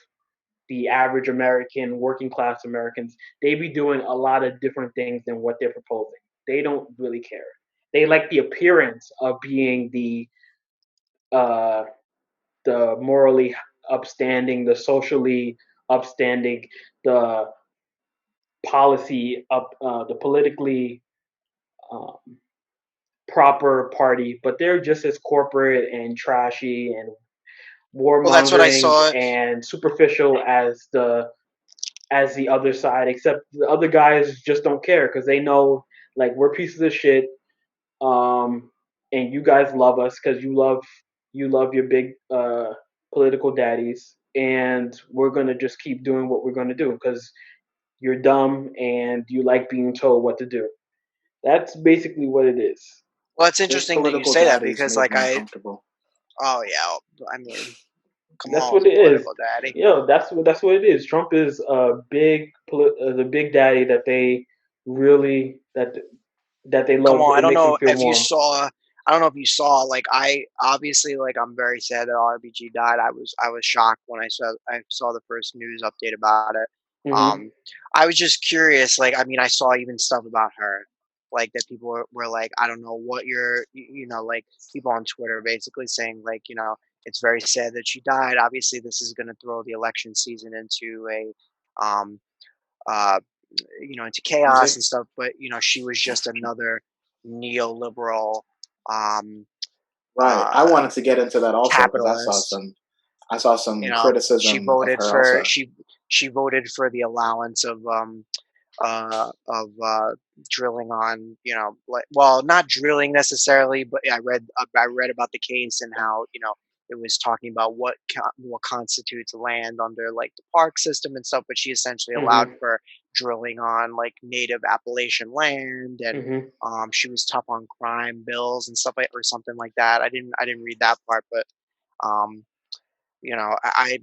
the average American, working class Americans, they'd be doing a lot of different things than what they're proposing. They don't really care. They like the appearance of being uh, the morally upstanding, the socially upstanding, the the politically um, proper party, but they're just as corporate and trashy and Well, that's what I warmongering saw. and superficial as the other side. Except the other guys just don't care because they know like we're pieces of shit, um, and you guys love us because you love your big political daddies, and we're gonna just keep doing what we're gonna do because you're dumb and you like being told what to do. That's basically what it is. Well, it's Those interesting that you political say that daddies because, make like, me uncomfortable. oh yeah, I mean, come That's on, what it is. political daddy. That's what it is. Trump is the big daddy that they really that they Come love. on, I It don't makes them know feel if you warm. saw. I don't know if you saw. Like I obviously like I'm very sad that RBG died. I was shocked when I saw the first news update about it. Hmm. Um, I was just curious. Like I mean, I saw even stuff about her, like that people were like, I don't know what like people on Twitter basically saying like it's very sad that she died. Obviously, this is going to throw the election season into a uh, into You chaos see? and stuff. But she was just another neoliberal um, Right. uh, I wanted to get into that also because capitalist. I saw You some know, she criticism of voted her for also. she voted for the allowance of drilling on like well not drilling necessarily but I read about the case and how it was talking about what constitutes land under like the park system and stuff, but she essentially allowed Hmm. for drilling on like native Appalachian land, and Hmm. she was tough on crime bills and stuff like or something like that. I didn't read that part, but um you know I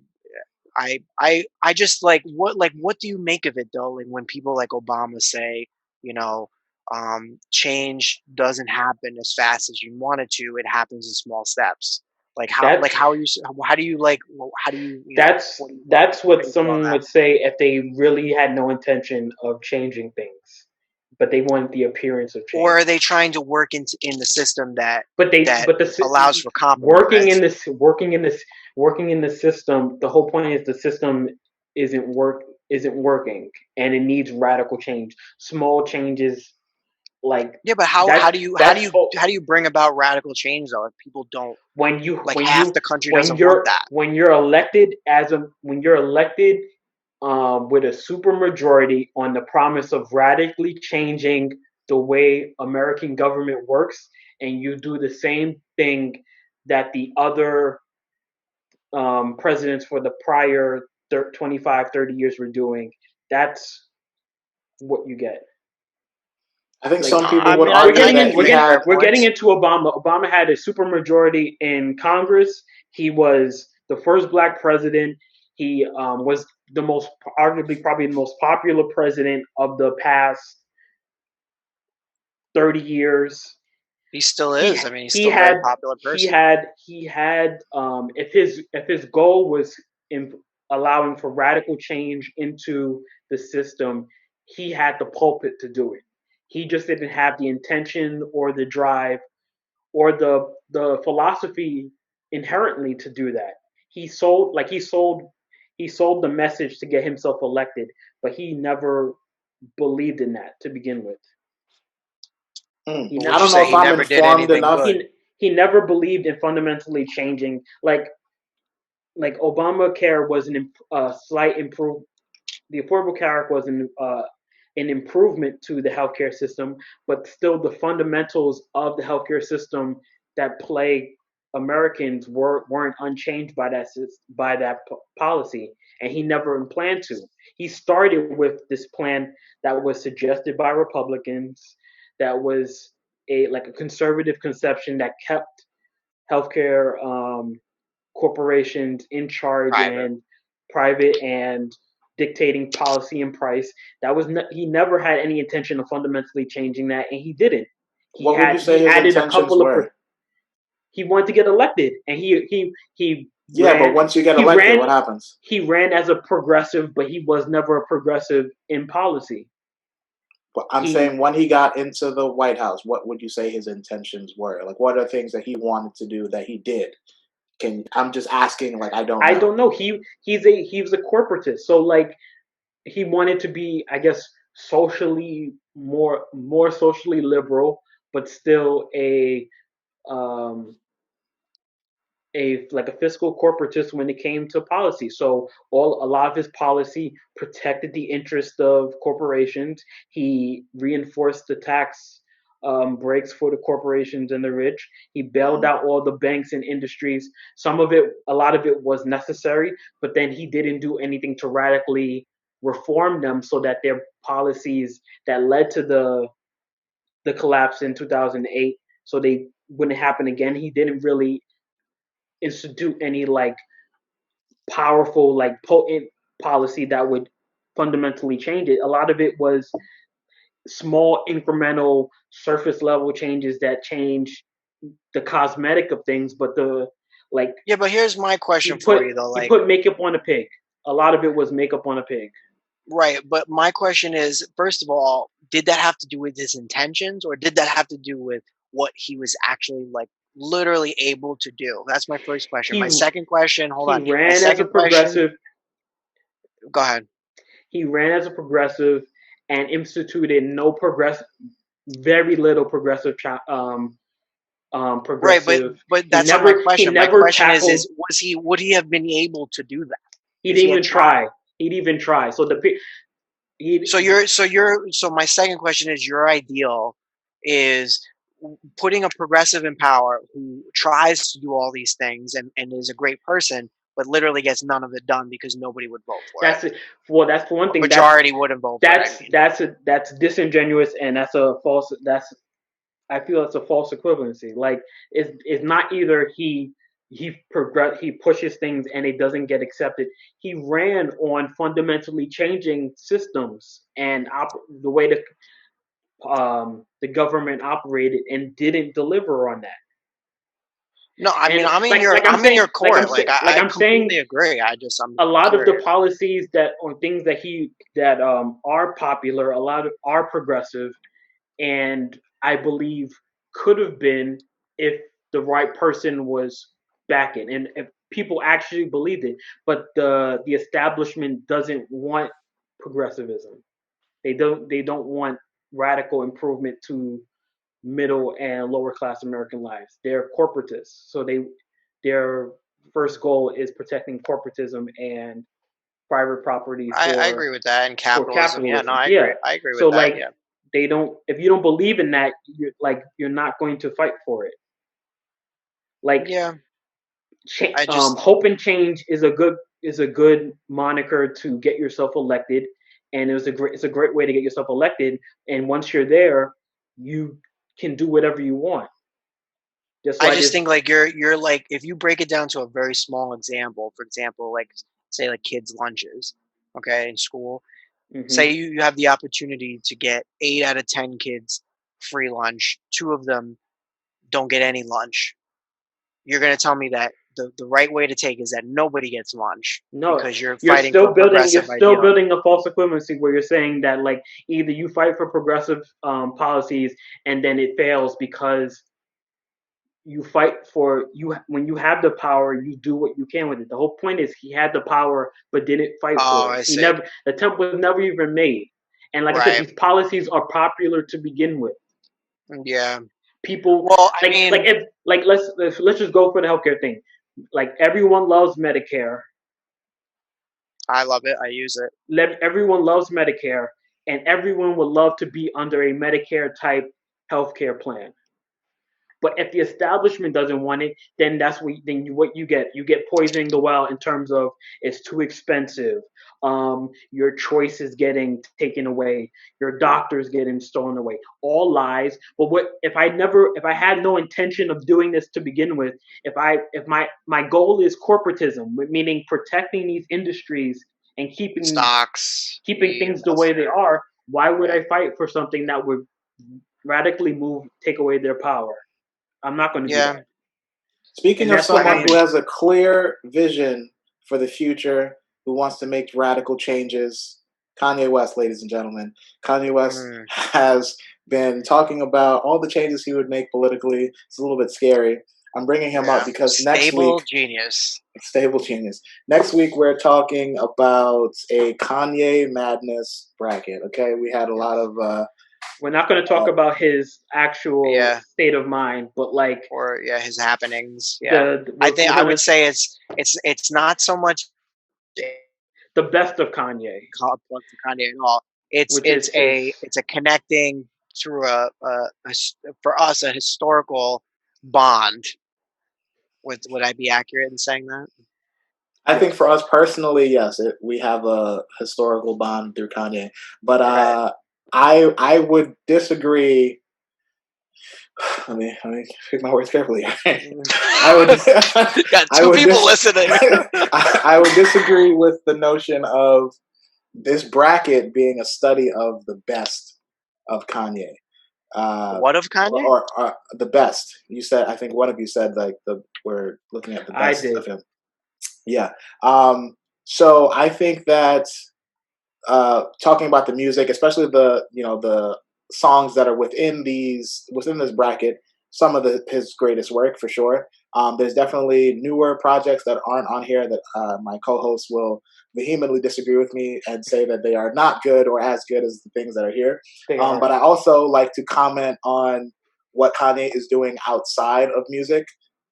just like what do you make of it though? Like when people like Obama say, you know, change doesn't happen as fast as you want it to. It happens in small steps. That's How are you how do you like how do you that's what do you that's how what do you feel on someone that? would say if they really had no intention of changing things, but they want the appearance of Or change. are they trying to work in the system that But they that but allows for working in compromise? this working in this working in the system, the whole point is the system isn't working, and it needs radical change. Small changes like Yeah, but how that's do you how do that's you how do you bring about radical change though if people don't when you like when half you the country doesn't want that? when you're elected when you're elected with a super majority on the promise of radically changing the way American government works, and you do the same thing that the other presidents for the prior 25, 30 years were doing. That's what you get. I think Like some people I would mean, argue I that can he make had. fair we're getting points. into Obama. Obama had a super majority in Congress. He was the first black president. He was the most arguably probably the most popular president of the past 30 years. He still He is. I mean, he's he still a very had popular he person. had he had if his goal was in allowing for radical change into the system, he had the pulpit to do it. He just didn't have the intention or the drive or the philosophy inherently to do that. He sold the message to get himself elected, but he never believed in that to begin with. He But ne- would I you don't know say if he I'm never did informed anything enough. good? he never believed in fundamentally changing like Obamacare was slight improve. The Affordable Care Act was an improvement to the healthcare system, but still the fundamentals of the healthcare system that plague Americans weren't unchanged by that policy, and he never planned to. He started with this plan that was suggested by Republicans, that was a conservative conception that kept healthcare corporations in charge Private. and private and dictating policy and price. He never had any intention of fundamentally changing that, and he didn't. What would you say He his added a intentions couple of. were? He wanted to get elected, and Yeah, but once you get he elected, ran what happens? he ran as a progressive, but he was never a progressive in policy. But I'm saying He when he got into the White House, what would you say his intentions were? Like, what are things that he wanted to do that he did? I'm just asking, like I don't I know. don't know. He was a corporatist, so like he wanted to be, I guess, socially more socially liberal, but still um, a fiscal corporatist when it came to policy. So a lot of his policy protected the interest of corporations. He reinforced the tax breaks for the corporations and the rich. He bailed Mhm. out all the banks and industries. A lot of it was necessary, but then he didn't do anything to radically reform them so that their policies that led to the collapse in 2008 so they wouldn't happen again. He didn't really institute any like powerful, like potent policy that would fundamentally change it. A lot of it was small incremental surface level changes that change the cosmetic of things, but the like Yeah, but here's my question he for put you though. he Like, put makeup on a pig. A lot of it was makeup on a pig. right, but my question is, first of all, did that have to do with his intentions, or did that have to do with what he was actually like literally able to do? That's my first question. He My second question, hold he on. My ran as a second question, progressive. go ahead. He ran as a progressive and instituted no progressive, very little progressive, Right, progressive. but He that's not my never he question. My never question tackled. is was he would he have been able to do that He if didn't he had even tried? try. He'd even try. So So so my second question is your ideal is putting a progressive in power who tries to do all these things and is a great person, but literally gets none of it done because nobody would vote for it. that's it. Well, that's for one A thing. majority wouldn't vote for it, I mean. That's disingenuous, and that's a false. That's I feel it's a false equivalency. Like it's not either he pushes things and it doesn't get accepted. He ran on fundamentally changing systems and the way the government operated and didn't deliver on that. No, I mean And like I'm I'm in saying, your court. Like like I I'm saying, completely agree. a I'm lot of the curious. policies that or things that he that are popular, a lot of are progressive, and I believe could have been if the right person was backing and if people actually believed it. But the establishment doesn't want progressivism. They don't want radical improvement to middle and lower class American lives. They're corporatists, so their first goal is protecting corporatism and private property I agree with that. And for capitalism, yeah, no, capitalism. I Yeah. agree. I agree with So that, like yeah. they don't if you don't believe in that, you're not going to fight for it. Like Yeah. I just hope and change is a good moniker to get yourself elected, and it's a great way to get yourself elected. And once you're there, you can do whatever you want. Just I like just it's think like you're like if you break it down to a very small example, for example, like say like kids' lunches, okay, in school. Say hmm you have the opportunity to get 8 out of 10 kids free lunch, two of them don't get any lunch. You're gonna tell me that the right way to take is that nobody gets lunch no, because you're fighting for a you're progressive still ideal. building a false equivalency where you're saying that like either you fight for progressive policies and then it fails because you fight for you when you have the power you do what you can with it. The whole point is he had the power but didn't fight Oh, for it. I He see. never the attempt was never even made. And like I said, Right. these policies are popular to begin with. Yeah. People Well, I like mean, if like let's just go for the healthcare thing. Like everyone loves Medicare. I love it. I use it. Everyone loves Medicare, and everyone would love to be under a Medicare type healthcare plan. But if the establishment doesn't want it, then what you get. You get poisoning the well in terms of it's too expensive. Your choice is getting taken away. Your doctor's getting stolen away. All lies. But what if I had no intention of doing this to begin with? If my goal is corporatism, meaning protecting these industries and Stocks. keeping Yeah, things the that's way they fair. are, why would Right. I fight for something that would radically take away their power? I'm not going to do Yeah. that. Speaking And of that's what I someone who mean, happened. has a clear vision for the future, who wants to make radical changes, Kanye West, ladies and gentlemen. Kanye West mm, has been talking about all the changes he would make politically. It's a little bit scary. I'm bringing him up yeah. because next week, Stable genius. stable genius. Next week, we're talking about a Kanye madness bracket. Okay, we had a lot of We're not going to talk uh, about his actual Yeah. state of mind, but like Or yeah, his happenings. Yeah. I think we're I gonna would say it's not so much the best of Kanye, called plug for Kanye at all. which is his It's a connecting through for us a historical bond. Would I be accurate in saying that? I think for yes. us personally, yes, we have a historical bond through Kanye. But Right. I would disagree. Let me pick my words carefully. I would Got I two would people listening. I would disagree with the notion of this bracket being a study of the best of Kanye. What of Kanye? Or the best. You said, I think one of you said like we're looking at the I best did. of him. Yeah. So I think that talking about the music, especially the songs that are within this bracket, some of his greatest work for sure. There's definitely newer projects that aren't on here that my co-hosts will vehemently disagree with me and say that they are not good or as good as the things that are here. But I also like to comment on what Kanye is doing outside of music,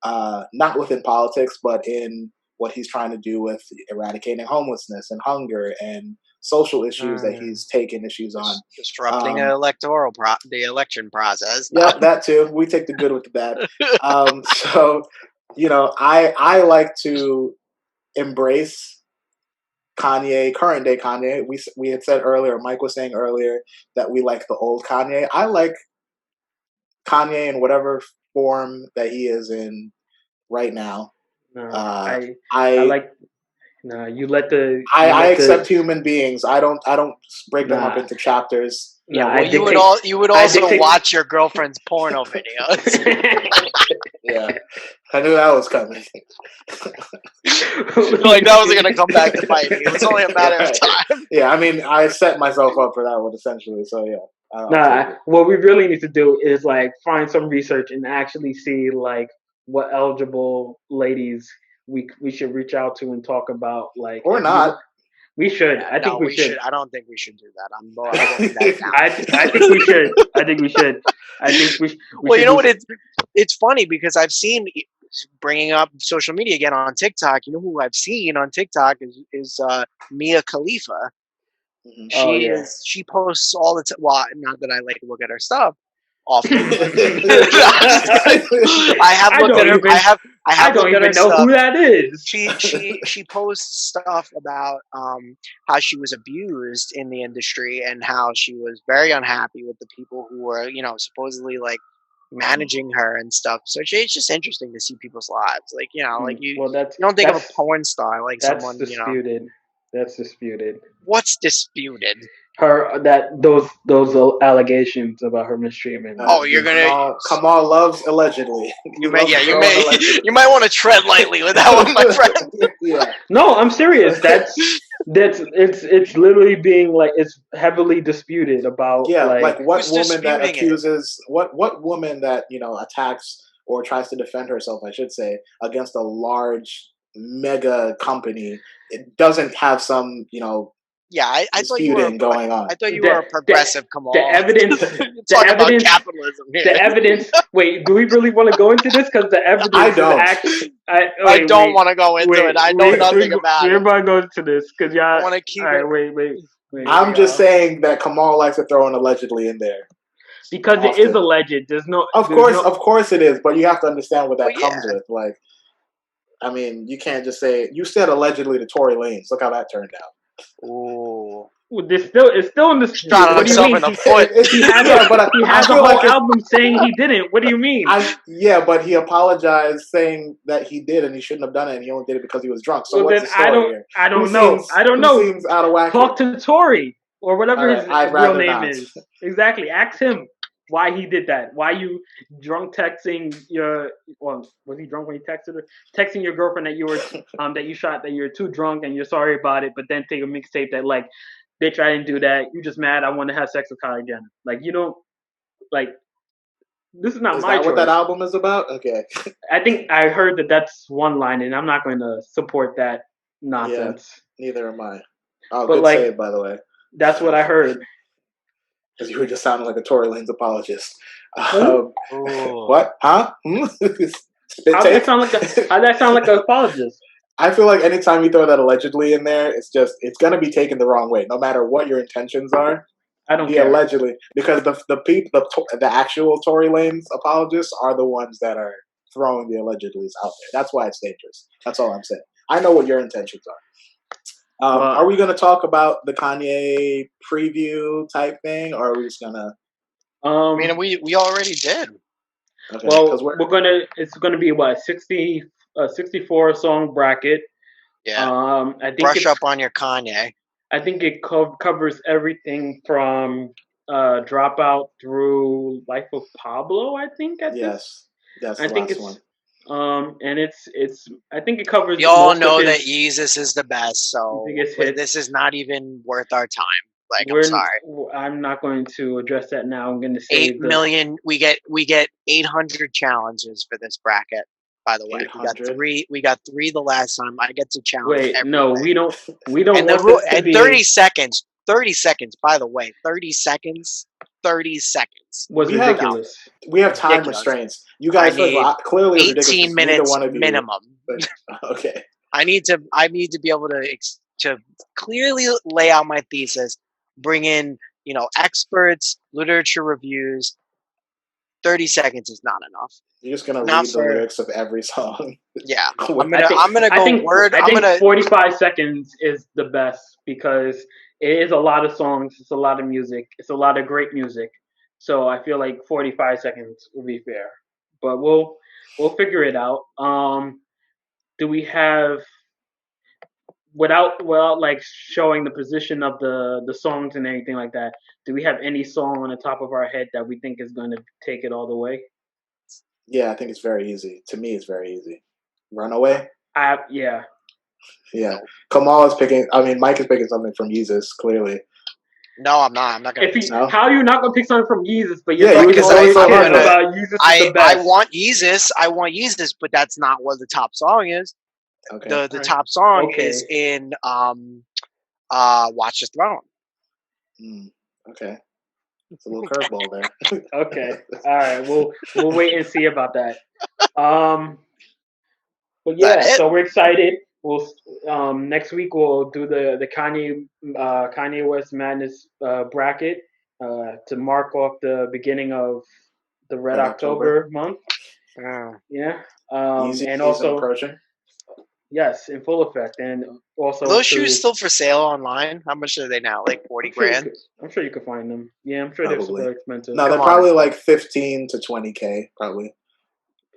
not within politics, but in what he's trying to do with eradicating homelessness and hunger and social issues that he's taken issues on. Disrupting the election process. Yeah, that too. We take the good with the bad. So, I like to embrace Kanye, current day Kanye. We had said earlier, Mike was saying earlier that we like the old Kanye. I like Kanye in whatever form that he is in right now. No, I I like. No, you let the. I accept human beings. I don't break them up into chapters. Yeah, well, you would also watch your girlfriend's porno videos. Yeah, I knew that was coming. Like that wasn't gonna come back to bite me. It was only a matter of time. Yeah, I mean, I set myself up for that one essentially. So yeah. What we really need to do is like find some research and actually see like what eligible ladies we should reach out to and talk about like or not. We should. Yeah, I think we should. I don't think we should do that. I'm voting that down. I think we should. I think we should. I think we. Well, you know what? It's funny because I've seen, bringing up social media again on TikTok. You know who I've seen on TikTok is Mia Khalifa. Mm-hmm. She posts all the time. Well, not that I like to look at her stuff often. I have looked at her. I don't even know who that is. She posts stuff about how she was abused in the industry and how she was very unhappy with the people who were, supposedly like managing her and stuff. So it's just interesting to see people's lives. Like, you don't think of a porn star like someone, disputed. That's disputed. What's disputed? Those allegations about her mistreatment. You're gonna Kamal loves allegedly. You might want to tread lightly with that one, my friend. Yeah. No, I'm serious. It's literally being like it's heavily disputed about. Yeah, like what woman that accuses what woman that attacks or tries to defend herself, I should say, against a large mega company. It doesn't have some, yeah, I thought you were going on. I thought you were a progressive. Kamal. The evidence. Talk about capitalism here. The evidence. Wait, do we really want to go into this? Because the evidence. I don't. I don't want to go into it. I know nothing about it. Everybody go into this because y'all. I want to keep it. Wait. I'm just saying that Kamal likes to throw an allegedly in there. Because often. It is alleged. Of course it is, but you have to understand what that comes with. Like, I mean, you can't just say you said allegedly to Tory Lanez. Look how that turned out. Ooh. It's still in the shot himself in the foot. He has a whole album saying he didn't. What do you mean? But he apologized saying that he did and he shouldn't have done it and he only did it because he was drunk. So what's the story here? I don't know. Seems out of whack. Talk to Tory or whatever his real name is. Exactly. Ask him why he did that. Why you drunk texting was he drunk when he texted her? Texting your girlfriend that you were that you shot, that you're too drunk and you're sorry about it, but then take a mixtape that like, bitch, I didn't do that. You just mad. I want to have sex with Kylie Jenner. Like, you don't like. This is not my choice. What that album is about? Okay. I think I heard that's one line, and I'm not going to support that nonsense. Yeah, neither am I. Oh, but good save, by the way. That's what I heard. Because you were just sounding like a Tory Lanez apologist. What? Huh? How'd that sound like an apologist? I feel like anytime you throw that allegedly in there, it's going to be taken the wrong way, no matter what your intentions are. I don't care. Allegedly, because the actual Tory Lanez apologists are the ones that are throwing the allegedlys out there. That's why it's dangerous. That's all I'm saying. I know what your intentions are. Are we going to talk about the Kanye preview type thing, or are we just gonna? I mean, we already did. Okay, well, it's gonna be what 64 song bracket. Yeah. I think brush up on your Kanye. I think it covers everything from Dropout through Life of Pablo. I think at this. Yes, I the think last it's one. And it's. I think it covers We all most of know that his Yeezus is the best, so biggest hits. this is not even worth our time. Like, I'm We're, sorry. I'm not going to address that now. I'm going to say 8 million. We get 800 challenges for this bracket. By the way, 800. We got three the last time. I get to challenge. Wait, no, everybody. we don't. We don't And the want rule this to and be 30 seconds. 30 seconds. By the way, 30 seconds. 30 seconds. was We have ridiculous. we have time Ridiculous. restraints. You I guys, first of all, need clearly it's ridiculous. 18 Neither minutes one of you. minimum. But, okay. I need to be able to clearly lay out my thesis, bring in, experts, literature reviews. 30 seconds is not enough. You're just gonna Not read the for lyrics of every song. yeah. I I'm gonna go think, word. I I'm think gonna 45 seconds is the best because it is a lot of songs. It's a lot of music. It's a lot of great music. So I feel like 45 seconds will be fair. But we'll figure it out. Do we have without like showing the position of the songs and anything like that? Do we have any song on the top of our head that we think is going to take it all the way? Yeah, I think it's very easy. To me, it's very easy. Runaway. Yeah. Yeah, Kamal is picking. I mean, Mike is picking something from Yeezus. Clearly, No, I'm not. I'm not gonna. No? How are you not gonna pick something from Yeezus? But you're Yeah, you talking just all said this so shit hard. about Yeezus is the I best. want Yeezus, but that's not what the top song is. Okay. The Alright. top song Okay. is in Watch the Throne. Okay, it's a little curveball there. Okay. All right. We'll wait and see about that. But That yeah, it? so we're excited. We'll next week we'll do the Kanye West Madness bracket to mark off the beginning of the Red October month. Yeah. Easy And season also approaching. yes, in full effect, and also Are those shoes still for sale online? How much are they now? Like 40 grand? I'm sure you could find them. Yeah, I'm sure they're Probably. super expensive. No, they're Come probably on. like 15 to 20K, probably.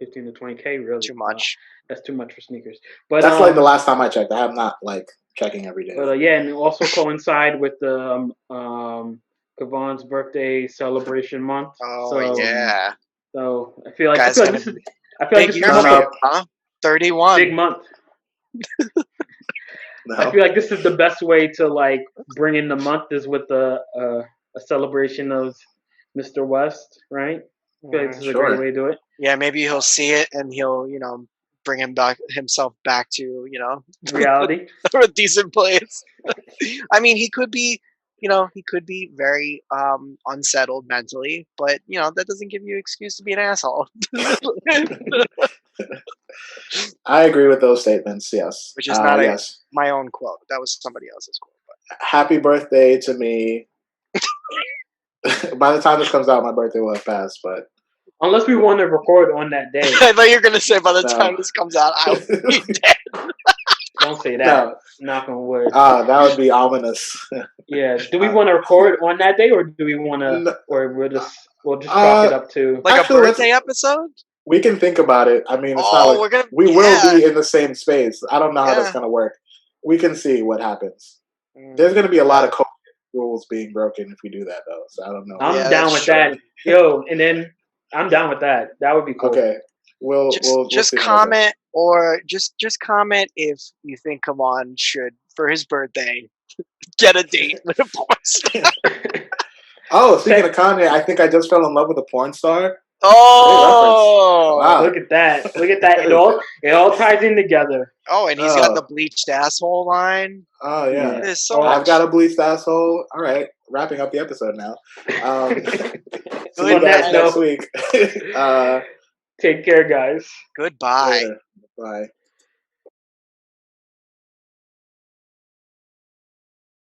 15 to 20K, really? Too much. Wow, that's too much for sneakers. But That's like the last time I checked. I am not like checking every day. But yeah, and also coincide with the Kavon's birthday celebration month. Oh so, yeah. So I feel like Guys, this is big year for you, huh? 31. Big month. No. I feel like this is the best way to like bring in the month is with a celebration of Mr. West, right? I feel like this is a great way to do it. Yeah, maybe he'll see it and he'll, bring himself back to, reality, a decent place. I mean, he could be, very unsettled mentally, but that doesn't give you an excuse to be an asshole. I agree with those statements. Yes, which is not my own quote. That was somebody else's quote. But. Happy birthday to me. By the time this comes out, my birthday will have passed, but. Unless we want to record on that day. I thought you were going to say by the time this comes out, I'll be dead. Don't say that. No. Knock on wood. That would be ominous. Yeah. Do we want to record on that day, or do we want to, or we'll just chalk it up to like actually, a birthday episode? We can think about it. I mean, it's not like we will be in the same space. I don't know how that's going to work. We can see what happens. There's going to be a lot of COVID rules being broken if we do that, though. So I don't know. I'm down with that. Yo, and then I'm down with that. That would be cool. Okay. We'll comment or just comment if you think Kavan should, for his birthday, get a date with a porn star. Oh, speaking of Kanye, I think I just fell in love with a porn star. Oh, wow. Look at that. It all ties in together. Oh, and he's got the bleached asshole line. Oh, yeah. There's so I've got a bleached asshole. All right. Wrapping up the episode now. See you guys next week. Take care, guys. Goodbye. Later. Bye.